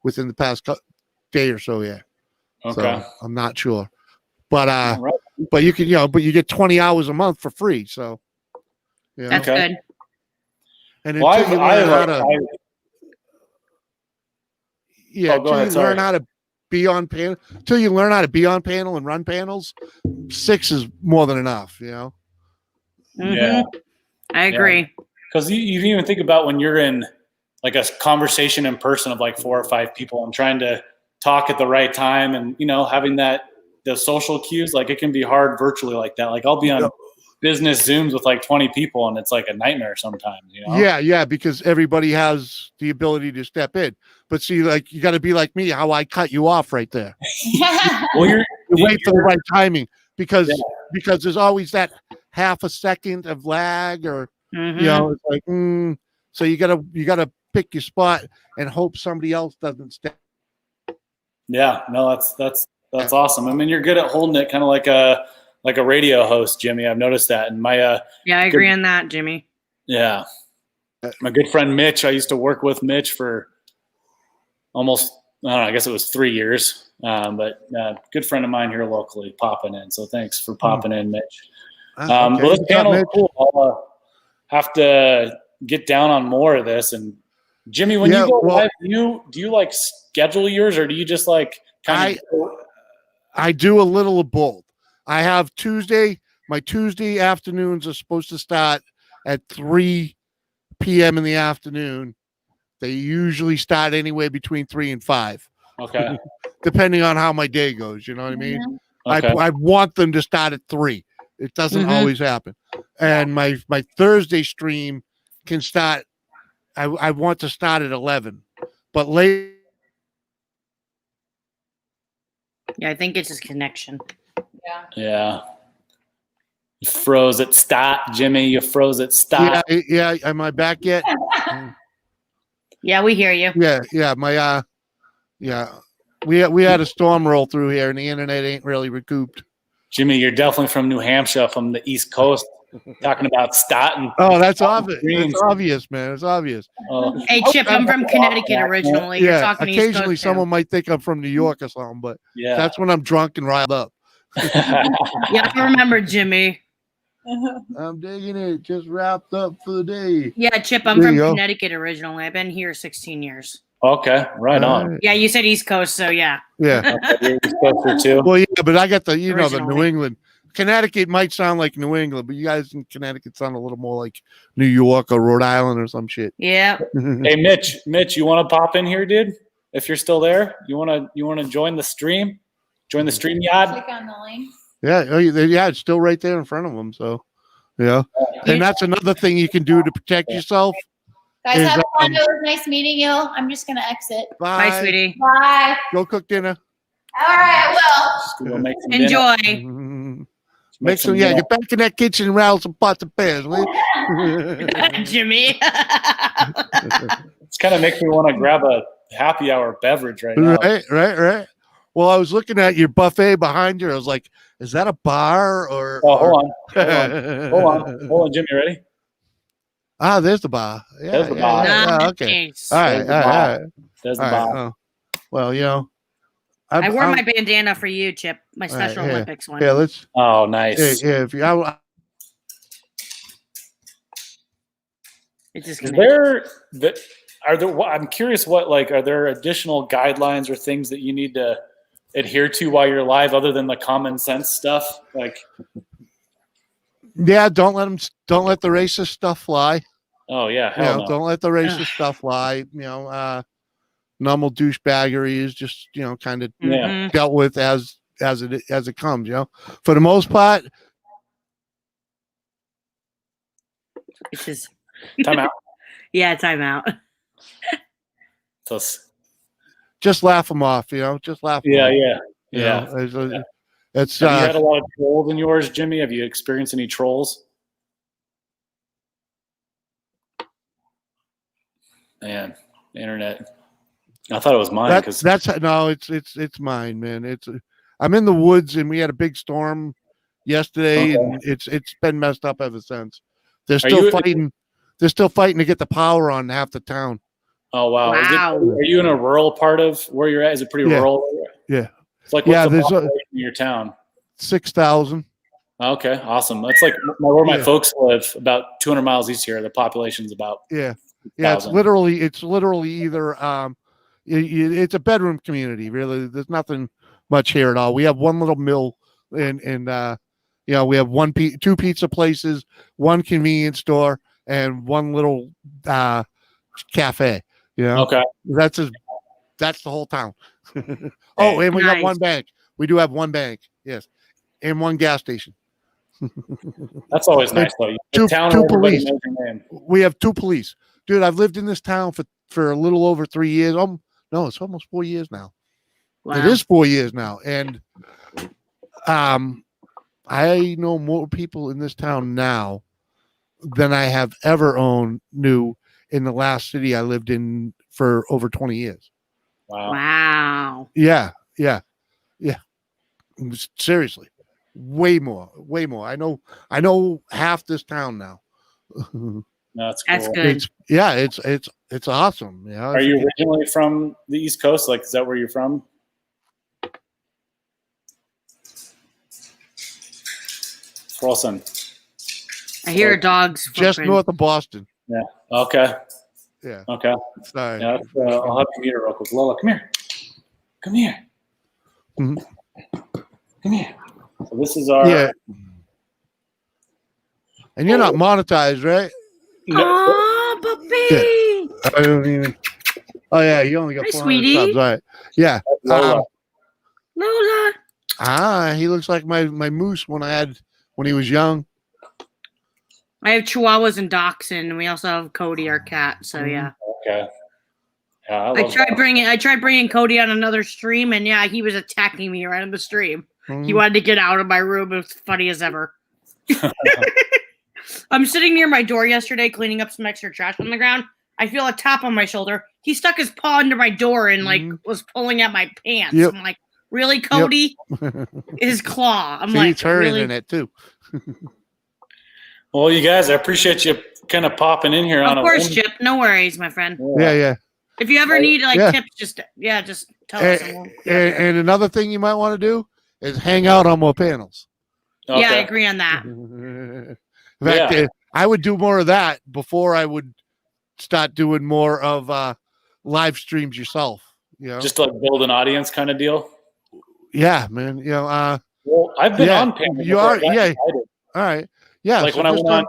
within the past day or so. Yeah. Okay. So I'm not sure, but but you can, you know, but you get 20 hours a month for free. So you know? That's good. And until you learn how to, learn how to be on panel, until you learn how to be on panel and run panels, 6 is more than enough, you know? Yeah. I agree. Because you even think about when you're in like a conversation in person of like 4 or 5 people and trying to talk at the right time, and having the social cues. Like, it can be hard virtually like that. Like, I'll be on business Zooms with like 20 people, and it's like a nightmare sometimes. Yeah, because everybody has the ability to step in. But see, like, you got to be like me, how I cut you off right there. Well, you wait for the right timing because there's always that half a second of lag, or it's like so you gotta pick your spot and hope somebody else doesn't step. Yeah, no, that's awesome. I mean, you're good at holding it, kind of like a radio host, Jimmy. I've noticed that. And I agree on that, Jimmy. Yeah, my good friend Mitch. I used to work with Mitch for almost, I don't know, I guess it was 3 years. But good friend of mine here locally popping in. So thanks for popping in, Mitch. Well, this panel is cool. I'll have to get down on more of this. And Jimmy, when you go live, do you like schedule yours, or do you just like kind of? I do a little of both. I have my Tuesday afternoons are supposed to start at 3 p.m. in the afternoon. They usually start anywhere between 3 and 5. Okay. Depending on how my day goes, you know what I mean? Okay. I want them to start at 3. It doesn't always happen. And my Thursday stream can start. I want to start at 11, but late. Yeah, I think it's his connection. Yeah. You froze at stop, Jimmy. You froze at stop. Yeah. Am I back yet? Yeah, we hear you. Yeah. My we had a storm roll through here, and the internet ain't really recouped. Jimmy, you're definitely from New Hampshire, from the East Coast. Talking about Staten. Oh, that's obvious. That's obvious, man. It's obvious. Hey, Chip, I'm from Connecticut originally. You're talking occasionally someone might think I'm from New York or something, but that's when I'm drunk and riled up. Yeah, I remember, Jimmy. I'm digging it. Just wrapped up for the day. Yeah, Chip, I'm from Connecticut originally. I've been here 16 years. Okay, right on. Yeah, you said East Coast, so yeah. Yeah. You're East Coaster too. Well, yeah, but I got the the New England. Connecticut might sound like New England, but you guys in Connecticut sound a little more like New York or Rhode Island or some shit. Yeah. Hey, Mitch, you want to pop in here, dude? If you're still there, you want to join the stream? Join the stream yard? Click on the link. Yeah, it's still right there in front of them. So, and that's another thing you can do to protect yourself. Guys, have fun. It was nice meeting you. I'm just gonna exit. Bye, sweetie. Bye. Go cook dinner. All right, I will. Enjoy. Make some, get back in that kitchen and rattle some pots and pans, will you? Jimmy. It's kind of makes me want to grab a happy hour beverage right now. Right. Well, I was looking at your buffet behind you. I was like, is that a bar or? Oh, hold on, Jimmy, ready? Ah, there's the bar. Yeah, there's the bar. Okay. All right. There's the bar. Well, I wore my bandana for you, Chip. My Special Olympics one. Yeah, let's. Oh, nice. Yeah, if you. It's just I'm curious are there additional guidelines or things that you need to adhere to while you're live other than the common sense stuff? Like, yeah, don't let the racist stuff fly. Oh yeah, hell no. Don't let the racist stuff fly. Normal douchebaggery is just kind of dealt with as it comes. For the most part. It's just time out. Yeah, time out. Just laugh them off. Just laugh. Yeah. It's. Have you had a lot of trolls in yours, Jimmy? Have you experienced any trolls? Man, the internet. I thought it was mine because it's mine, man. I'm in the woods and we had a big storm yesterday, and it's been messed up ever since. They're still fighting. They're still fighting to get the power on half the town. Oh wow! Are you in a rural part of where you're at? Is it pretty rural? Yeah. It's like what's the population in your town? 6,000. Okay, awesome. That's like where my folks live, about 200 miles east here. The population's about It's literally either it's a bedroom community. Really, there's nothing much here at all. We have one little mill, and we have two pizza places, one convenience store, and one little cafe. You know, Okay. that's the whole town. Oh, and we got Nice. one bank. We do have one bank, yes, and one gas station. That's always nice though. Two The town where everybody police. knows your name. We have 2 police, dude. I've lived in this town for a little over 3 years. No, it's almost 4 years now. Wow. It is 4 years now, and I know more people in this town now than I have ever knew in the last city I lived in for over 20 years. Wow. Wow. Yeah. Seriously, way more. I know half this town now. That's cool. That's good. It's awesome. Yeah. Are you originally from the East Coast? Like, is that where you're from? Frozen. I hear a dog's just footprint. north of Boston? Yeah. Okay. Yeah. Okay. Sorry. Yeah. I'll have you meet her real quick. Lola, come here. Come here. Mhm. Come here. So this is our. Yeah. And you're not monetized, right? Oh, puppy. I don't even. Oh yeah, you only got Hi, 400 sweetie. subs. All right. Yeah. Lola. Lola. He looks like my moose when he was young. I have Chihuahuas and Dachshund, and we also have Cody, our cat. So yeah. Okay. Yeah, I tried bringing Cody on another stream, and yeah, he was attacking me right on the stream. Mhm. He wanted to get out of my room. It was funny as ever. I'm sitting near my door yesterday, cleaning up some extra trash on the ground. I feel a tap on my shoulder. He stuck his paw under my door and was pulling at my pants. Yep. I'm like, really, Cody? His claw. I'm See, like, it's hurting really? in it too. Well, you guys, I appreciate you kind of popping in here on Of a course, whim. Chip. No worries, my friend. Yeah. If you ever need tips, just tell us. And another thing you might want to do is hang out on more panels. Okay. Yeah, I agree on that. In fact, I would do more of that before I would start doing more of live streams yourself. You know, Just to like build an audience kind of deal. yeah, man. You know, Well, I've been on panels. you before are, I got yeah. invited. All right, yeah. Like so when I just went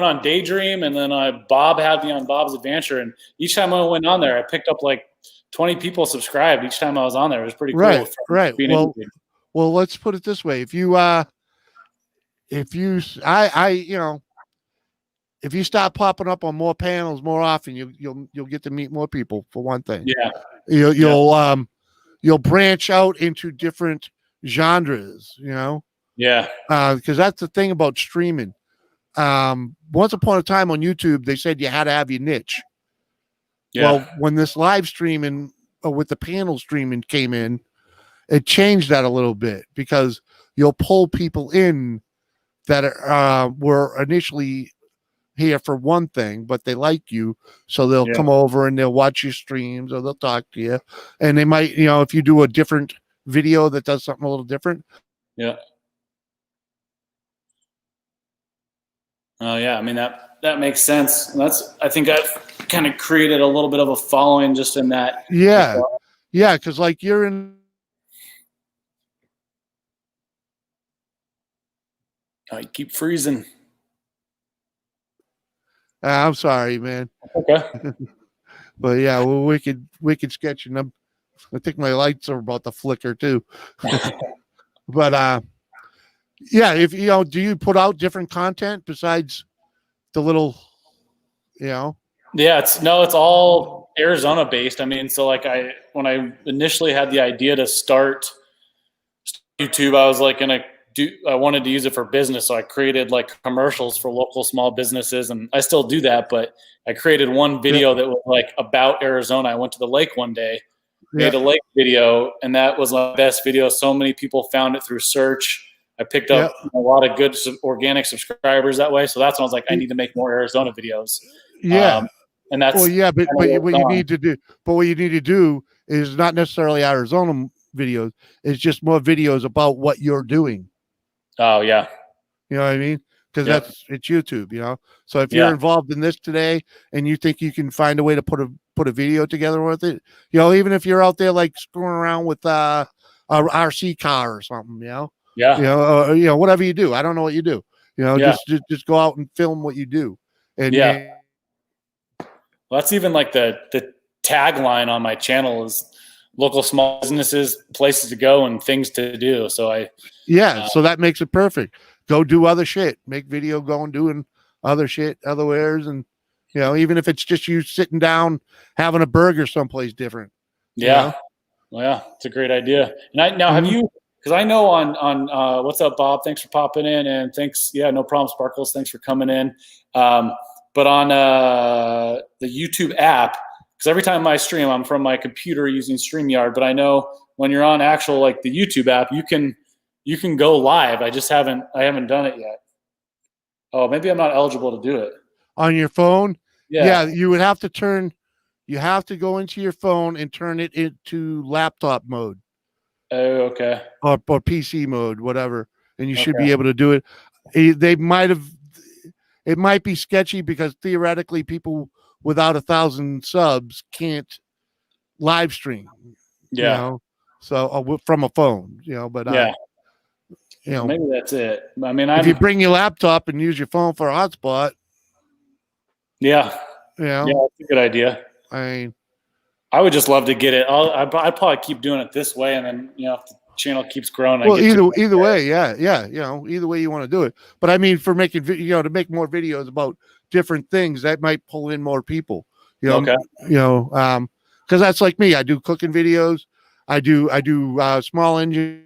on Daydream, and then Bob had me on Bob's Adventure, and each time I went on there, I picked up like 20 people subscribed each time I was on there. It was pretty cool. Right. being Well, interviewed. well, let's put it this way: if you start popping up on more panels more often, you'll get to meet more people, for one thing. Yeah. You'll branch out into different genres, you know. Yeah. Because that's the thing about streaming. Once upon a time on YouTube, they said you had to have your niche. Yeah. Well, when this live streaming with the panel streaming came in, it changed that a little bit, because you'll pull people in that were initially here for one thing, but they like you, so they'll come over and they'll watch your streams, or they'll talk to you, and they might, if you do a different video that does something a little different. Yeah. Oh yeah, I mean that makes sense. And I think I've kind of created a little bit of a following just in that. Yeah, because like you're in. I keep freezing. I'm sorry, man. Okay. But yeah, well, wicked sketching. I think my lights are about to flicker too. But yeah, if do you put out different content besides the little, Yeah, it's all Arizona based. I mean, so like when I initially had the idea to start YouTube, I was like I wanted to use it for business, so I created like commercials for local small businesses, and I still do that. But I created one video that was like about Arizona. I went to the lake one day, made a lake video, and that was my best video. So many people found it through search. I picked up a lot of good organic subscribers that way. So that's when I was like, I need to make more Arizona videos. Yeah. And that's but what you need to do is not necessarily Arizona videos. It's just more videos about what you're doing. Oh yeah. You know what I mean? Because it's YouTube, So if you're involved in this today and you think you can find a way to put a video together with it, even if you're out there like screwing around with a RC car or something, Yeah. Whatever you do. I don't know what you do. Just go out and film what you do. And well, that's even like the tagline on my channel is local small businesses, places to go, and things to do. So so that makes it perfect. Go do other shit. Make video going doing other shit, other wares, and even if it's just you sitting down having a burger someplace different. Yeah. Well, yeah, it's a great idea. And have you? Because I know on what's up, Bob? Thanks for popping in, and thanks. Yeah, no problem, Sparkles. Thanks for coming in. But on the YouTube app, because every time I stream, I'm from my computer using StreamYard. But I know when you're on actual like the YouTube app, you can go live. I haven't done it yet. Oh, maybe I'm not eligible to do it on your phone. Yeah, you would have to you have to go into your phone and turn it into laptop mode. Oh, okay. Or PC mode, whatever, and you should be able to do it. It might be sketchy because theoretically people without 1,000 subs can't live stream. Yeah. So from a phone, but maybe that's it. I mean, if you bring your laptop and use your phone for a hotspot. Yeah. Yeah, that's a good idea. I would just love to get it. I'd probably keep doing it this way, and then if the channel keeps growing. Well, either way, yeah. Either way you want to do it. But I mean, for making to make more videos about different things, that might pull in more people. Because that's like me. I do cooking videos. I do small engine.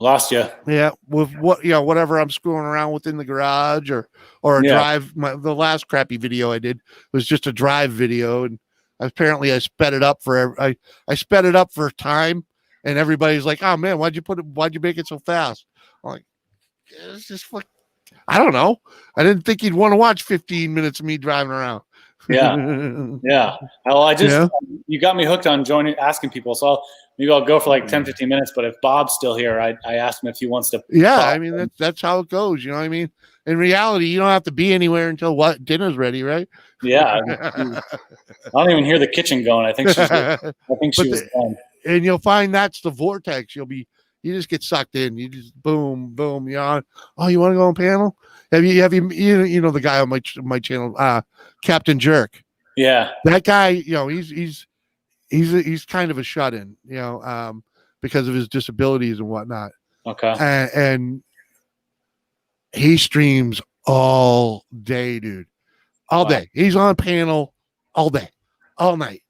Lost you. Yeah, with whatever I'm screwing around with in the garage or a drive. The last crappy video I did was just a drive video, and apparently I sped it up I sped it up for time, and everybody's like, "Oh man, why'd you make it so fast?" I'm like, it's just like, I don't know. I didn't think you'd want to watch 15 minutes of me driving around. Yeah. Well, you got me hooked on asking people. So maybe I'll go for like 10, 15 minutes. But if Bob's still here, I asked him if he wants to. Yeah. I mean, that's how it goes. You know what I mean? In reality, you don't have to be anywhere until dinner's ready, right? Yeah. I don't even hear the kitchen going. I think she was done. And you'll find that's the vortex. You just get sucked in. You just boom. Oh, you want to go on panel? Have you the guy on my channel, Captain Jerk? Yeah. That guy, he's kind of a shut-in, because of his disabilities and whatnot. Okay. And he streams all day, dude. All day. He's on panel all day, all night.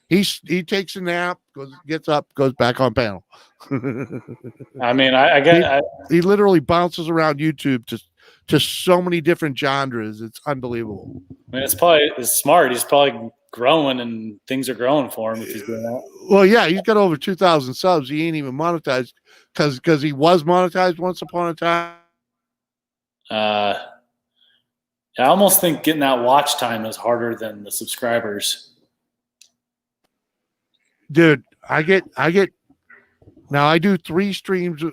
He takes a nap, gets up, goes back on panel. I mean, I get he literally bounces around YouTube to so many different genres. It's unbelievable. I mean, it's smart. He's probably growing, and things are growing for him if he's doing that. Well, yeah, he's got over 2,000 subs. He ain't even monetized because he was monetized once upon a time. I almost think getting that watch time is harder than the subscribers. Dude, I get now I do 3 streams.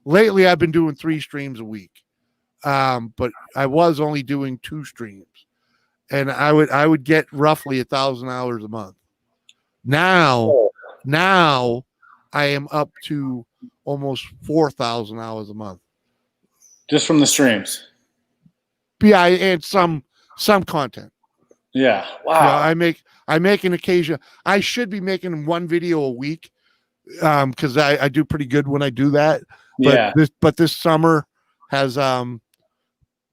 Lately I've been doing 3 streams a week. But I was only doing 2 streams, and I would get roughly 1,000 hours a month. Now I am up to almost 4,000 hours a month. Just from the streams. Yeah, and some content. Yeah. Wow. I make an occasion. I should be making 1 video a week, because I do pretty good when I do that. But this summer has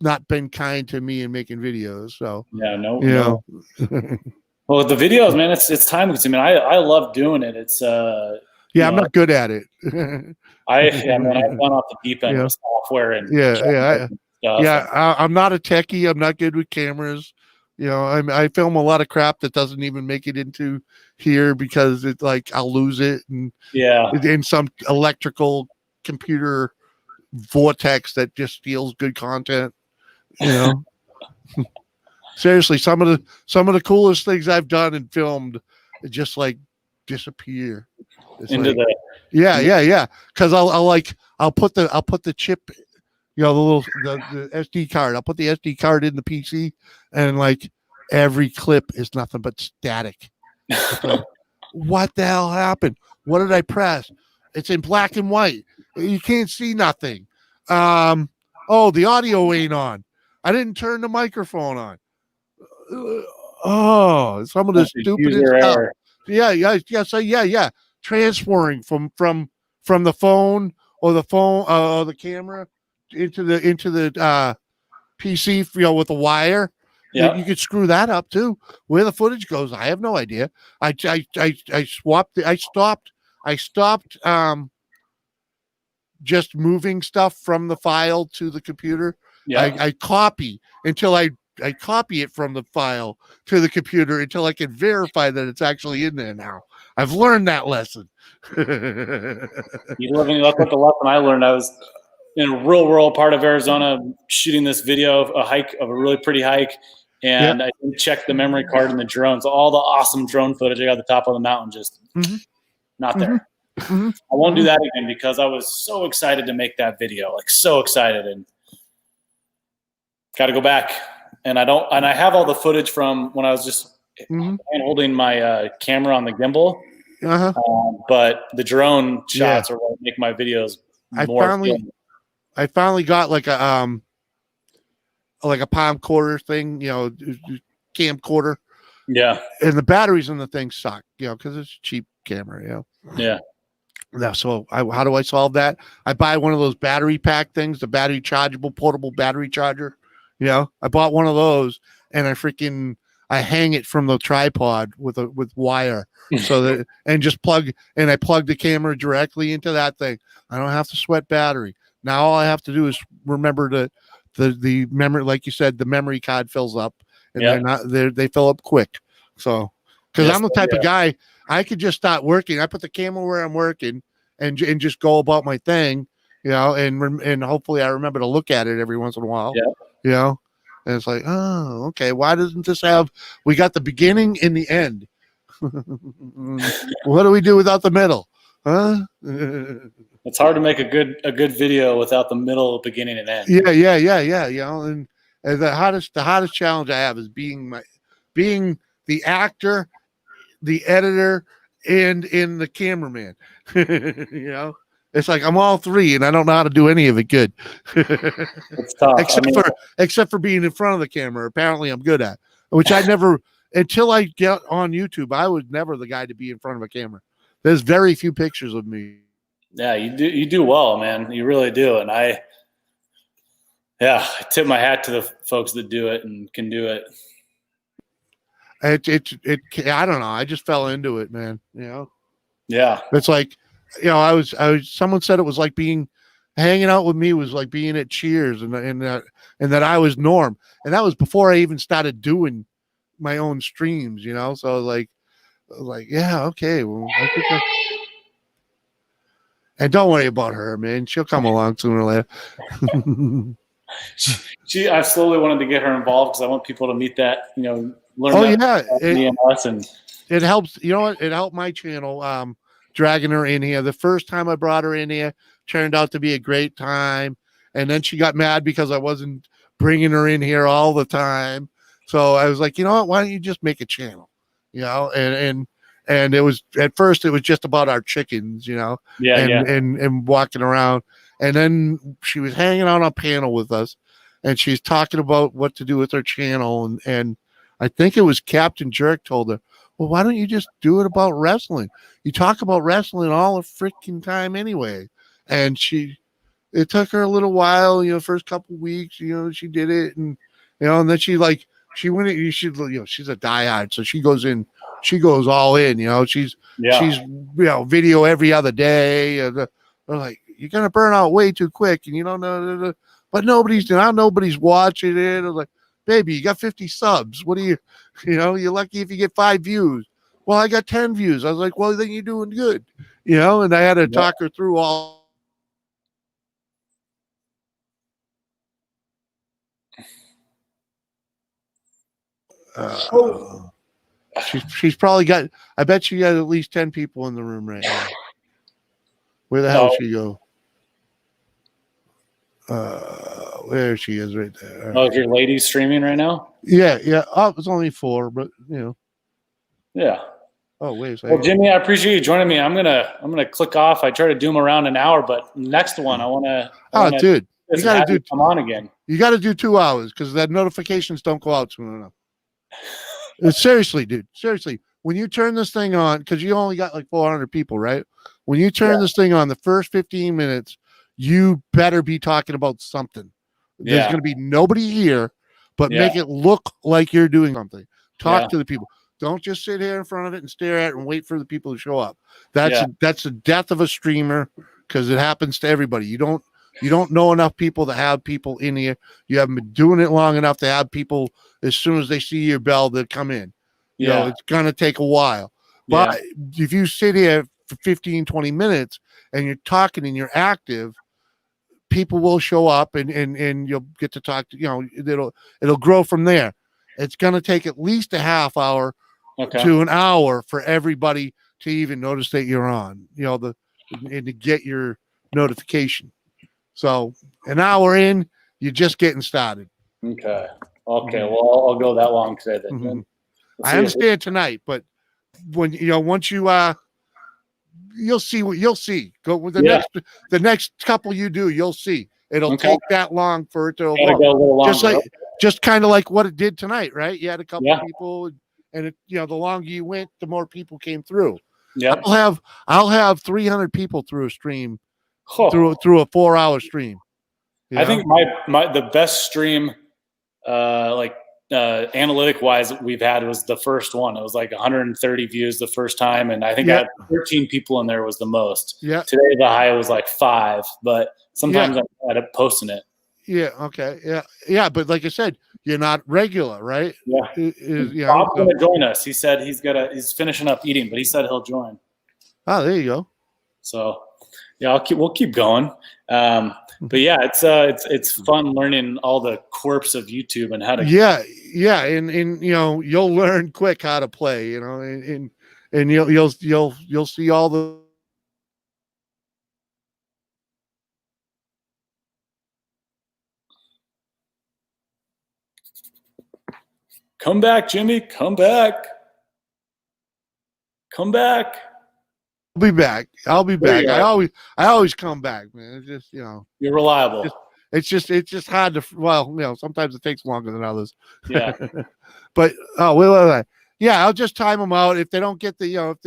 not been kind to me in making videos. So no. Well, the videos, man, it's time consuming. I love doing it. It's I'm not good at it. I've gone off the deep end with software and stuff. I'm not a techie. I'm not good with cameras. I film a lot of crap that doesn't even make it into here because it's like I'll lose it and in some electrical computer vortex that just steals good content. Seriously, some of the coolest things I've done and filmed just like disappear. It's into like, because I'll put the chip, the SD card. I'll put the SD card in the PC, and like every clip is nothing but static. Like, what the hell happened? What did I press? It's in black and white. You can't see nothing. Oh, the audio ain't on. I didn't turn the microphone on. Oh, some of the stupidest stuff. Error. Yeah. Transferring from the phone or the camera into the PC, with the wire. Yeah. You could screw that up too. Where the footage goes, I have no idea. I stopped just moving stuff from the file to the computer. Yeah. I copy until I copy it from the file to the computer until I can verify that it's actually in there now. I've learned that lesson. That's what the lesson I learned. I was in a real rural part of Arizona shooting this video of a really pretty hike. And I checked the memory card in the drones. All the awesome drone footage I got at the top of the mountain, just not there. I won't do that again because I was so excited to make that video, like so excited, and got to go back. And I have all the footage from when I was just holding my camera on the gimbal. But the drone shots are what make my videos more. I finally got like a camcorder thing, camcorder. Yeah. And the batteries in the thing suck, because it's a cheap camera, Yeah. Yeah. So how do I solve that? I buy one of those battery pack things, the battery chargeable portable battery charger. I bought one of those, and I hang it from the tripod with wire, so that I plug the camera directly into that thing. I don't have to sweat battery. Now all I have to do is remember the memory, like you said, the memory card fills up, and they fill up quick. So, because I'm the type of guy, I could just start working. I put the camera where I'm working and just go about my thing, and hopefully I remember to look at it every once in a while. And it's like, oh, okay. Why doesn't this we got the beginning and the end? What do we do without the middle? Huh? It's hard to make a good video without the middle, beginning, and end. Yeah. And the hottest challenge I have is being the actor, the editor, and the cameraman. It's like I'm all three, and I don't know how to do any of it good. It's tough. Except for being in front of the camera. Apparently, I'm good at, which I never until I get on YouTube. I was never the guy to be in front of a camera. There's very few pictures of me. Yeah, you do well, man. You really do, and I tip my hat to the folks that do it and can do it. I don't know. I just fell into it, man. Yeah. It's like, I was. Someone said it was like hanging out with me was like being at Cheers, and that I was Norm, and that was before I even started doing my own streams. So I was like, yeah, okay. Well, I think and don't worry about her, man. She'll come along sooner or later. I slowly wanted to get her involved because I want people to meet that, learn. It helps. You know what? It helped my channel. Dragging her in here. The first time I brought her in here turned out to be a great time, and then she got mad because I wasn't bringing her in here all the time. So I was like, you know what? Why don't you just make a channel? And it was at first it was just about our chickens, and walking around. And then she was hanging out on a panel with us, and she's talking about what to do with her channel. And I think it was Captain Jerk told her, well, why don't you just do it about wrestling? You talk about wrestling all the freaking time anyway. And it took her a little while, first couple weeks, she did it. And, and then she went, she's a diehard. So she goes all in, she's video every other day. And they're like, you're going to burn out way too quick. And you don't know, but nobody's watching it. I was like, baby, you got 50 subs. What do you're lucky if you get 5 views. Well, I got 10 views. I was like, well, then you're doing good, and I had to talk her through all. She's probably got, I bet she got at least 10 people in the room right now. Where the hell she go? There she is right there. Oh, is your lady streaming right now? Yeah. Oh, it's only 4, but Yeah. Oh, wait a second. Well, Jimmy, I appreciate you joining me. I'm gonna click off. I try to do them around an hour, but next one I wanna dude. this and have you come on again. You got to do 2 hours because that notifications don't go out soon enough. Seriously, dude. Seriously, when you turn this thing on, because you only got like 400 people, right? When you turn this thing on, the first 15 minutes, you better be talking about something. There's going to be nobody here, but make it look like you're doing something. Talk to the people. Don't just sit here in front of it and stare at it and wait for the people to show up. That's the death of a streamer because it happens to everybody. You don't know enough people to have people in here. You haven't been doing it long enough to have people as soon as they see your bell, they'll come in. You know, it's going to take a while. But if you sit here for 15, 20 minutes and you're talking and you're active, people will show up and you'll get to talk to, you know, it'll grow from there. It's going to take at least a half hour to an hour for everybody to even notice that you're on, you know, and to get your notification. So an hour in, you're just getting started. Okay. Well, I'll go that long today then. Mm-hmm. I understand tonight, but when once you you'll see what you'll see. Go with the next couple you do, you'll see. It'll take that long for it to evolve. Just kind of like what it did tonight, right? You had a couple people, and it, the longer you went, the more people came through. Yeah, I'll have 300 people through a stream, through a 4-hour stream. I think the best stream, analytic wise, we've had was the first one. It was like 130 views the first time, and I think I had 13 people in there was the most. Yeah. Today the high was like 5, but sometimes I end up posting it. Yeah. Okay. Yeah. Yeah. But like I said, you're not regular, right? Yeah. Bob's going to join us. He said he's finishing up eating, but he said he'll join. Oh, there you go. So, yeah, we'll keep going. But yeah, it's fun learning all the quirks of YouTube and how to. Yeah, and you'll learn quick how to play, and you'll see all the. Come back, Jimmy. Come back. Come back. I'll be back. I always come back, man. It's just, you're reliable. It's just hard to, sometimes it takes longer than others. Yeah. But wait. Yeah, I'll just time them out. If they don't get the,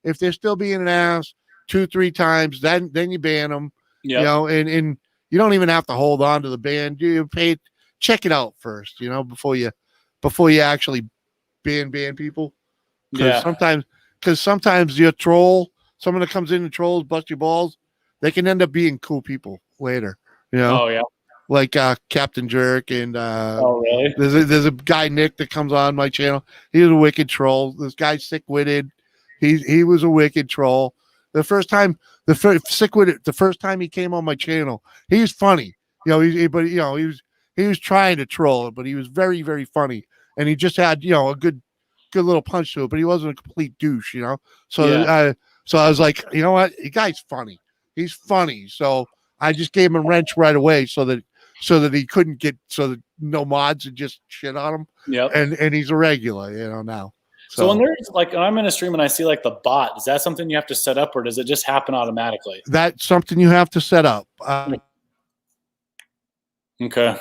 if they're still being an ass 2-3 times, then you ban them. Yeah. And you don't even have to hold on to the ban. Check it out first, before you actually ban people. Because sometimes your troll, someone that comes in and trolls, bust your balls, they can end up being cool people later. Oh yeah. Like Captain Jerk and oh really? There's a guy Nick that comes on my channel. He was a wicked troll. This guy's sick-witted. He was a wicked troll. The first time he came on my channel, he was funny. He was trying to troll, but he was very, very funny, and he just had a good little punch to it, but he wasn't a complete douche, So I was like, you know what, the guy's funny. He's funny. So I just gave him a wrench right away so that he couldn't get, so that no mods would just shit on him. Yeah. And he's a regular, now. So when there's when I'm in a stream and I see like the bot, is that something you have to set up, or does it just happen automatically? That's something you have to set up. Okay.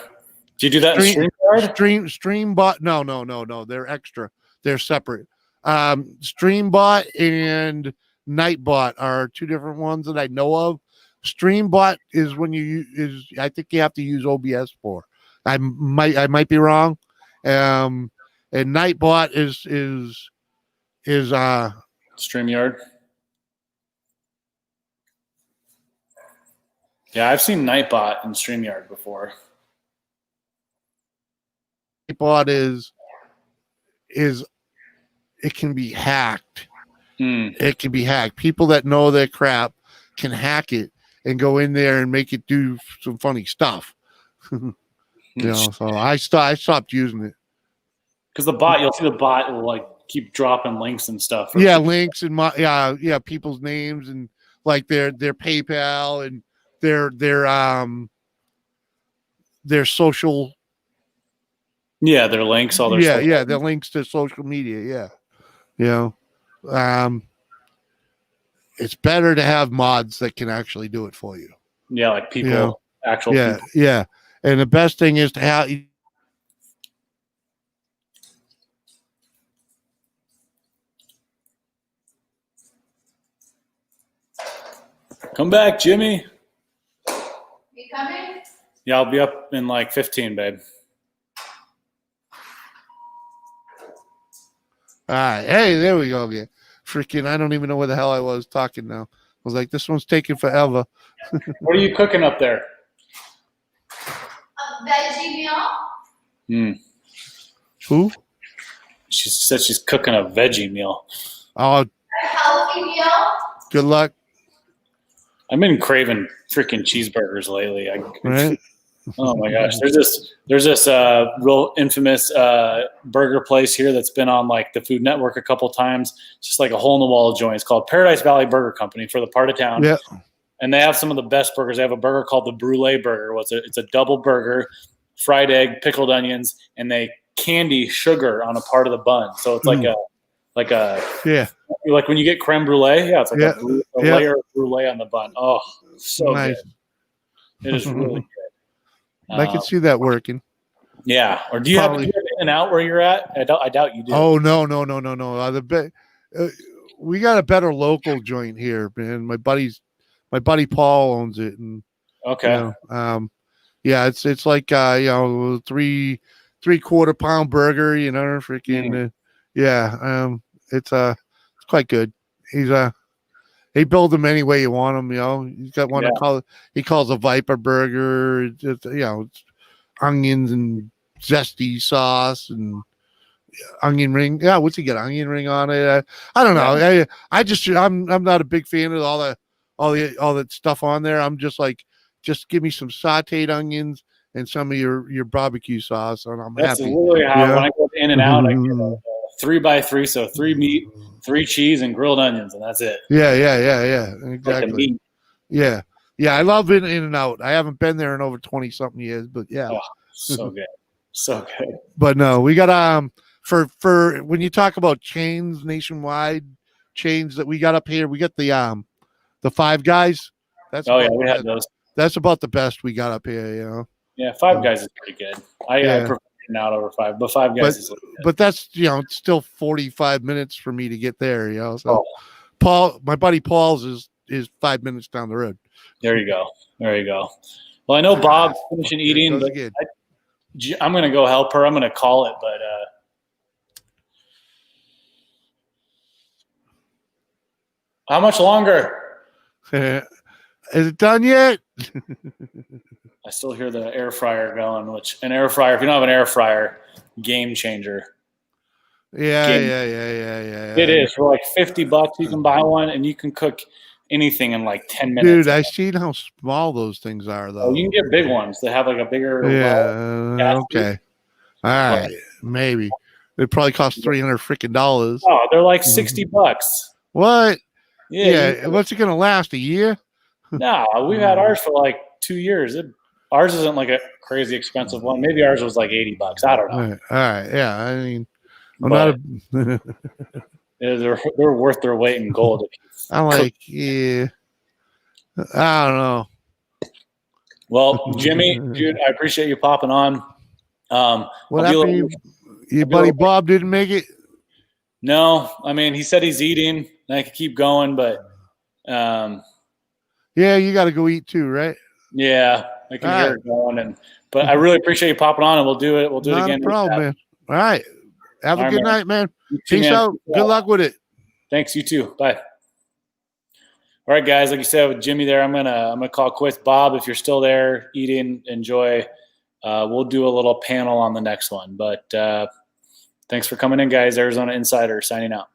Do you do that in StreamYard? Stream bot? No. They're extra. They're separate. Streambot and Nightbot are 2 different ones that I know of. Streambot is when I think you have to use OBS for. I might be wrong. And Nightbot is StreamYard. Yeah, I've seen Nightbot in StreamYard before. Nightbot is it can be hacked. It can be hacked. People that know their crap can hack it and go in there and make it do some funny stuff. So I stopped using it. Because you'll see the bot will keep dropping links and stuff. Links and people's names and like their PayPal and their social. Yeah, their links, all their their links to social media. It's better to have mods that can actually do it for you. Yeah, like people actual Yeah, people. yeah. And the best thing is to have. Come back, Jimmy. You coming? Yeah, I'll be up in like 15, babe. All right. Hey, there we go again. Freaking, I don't even know where the hell I was talking now. I was like, this one's taking forever. What are you cooking up there? A veggie meal. Hmm. Who? She said she's cooking a veggie meal. Oh, A healthy meal. good luck. I've been craving freaking cheeseburgers lately. Right? Oh my gosh, there's this real infamous burger place here that's been on like the Food Network a couple times. It's just like a hole in the wall joint. It's called Paradise Valley Burger Company for the part of town. Yeah. And they have some of the best burgers. They have a burger called the Brulee Burger. It's a double burger, fried egg, pickled onions, and they candy sugar on a part of the bun. So it's like Yeah. like when you get creme brulee. Yeah, it's like Yeah. a Yeah. layer of brulee on the bun. Oh, so Nice. good. It is really good. I can see that working. Yeah. Or do you have In-N-Out where you're at? I doubt you do. Oh no. We got a better local joint here, man. My buddy Paul owns it, and Okay. yeah, it's like 3/4 pound burger, freaking it's quite good. He builds them any way you want them. He's got one he calls a Viper burger. It's onions and zesty sauce and onion ring. Yeah, what's he get? Onion ring on it? I don't know. Yeah. I'm not a big fan of all that stuff on there. I'm just like, just give me some sauteed onions and some of your barbecue sauce, and I'm That's happy. literally how when I go to In-N-Out, I get a 3x3, so 3 meat, 3 cheese, and grilled onions, and that's it. Yeah, Like the exactly. meat. Yeah, I love In-N-Out. I haven't been there in over 20 something years, but yeah. Oh, so good, so good. But no, we got for when you talk about chains, nationwide chains that we got up here, we got the Five Guys. We had those. That's about the best we got up here. Yeah, Five Guys is pretty good. I prefer In-N-Out over Five, but Five Guys is. But that's it's still 45 minutes for me to get there. So Paul, my buddy Paul's is 5 minutes down the road. There you go. Well, I know Bob's finishing eating, but I'm going to go help her. I'm going to call it, but how much longer? Is it done yet? I still hear the air fryer going, which an air fryer, if you don't have an air fryer, game changer. Yeah. It is. For like $50, you can buy one and you can cook anything in like 10 minutes. Dude, I seen how small those things are, though. Oh, you can get big ones that have like a bigger. Okay. All right. Maybe. It probably costs $300 freaking dollars. Oh, they're like $60. What? Yeah. What's it going to last? A year? No, we've had ours for like 2 years. Ours isn't like a crazy expensive one. Maybe ours was like $80. I don't know. All right. Yeah. I mean, they're worth their weight in gold. I'm like, I don't know. Well, Jimmy, dude, I appreciate you popping on. What happened? Your buddy Bob didn't make it? No, I mean, he said he's eating, and I could keep going, but yeah, you got to go eat too, right? Yeah, I can hear it going, but I really appreciate you popping on, and we'll do it. We'll do it again. No problem, man. All right, have a good night, man. Peace out. Good luck with it. Thanks. You too. Bye. All right, guys. Like you said with Jimmy there, I'm gonna call quits. Bob, if you're still there eating, enjoy. We'll do a little panel on the next one. But thanks for coming in, guys. Arizona Insider signing out.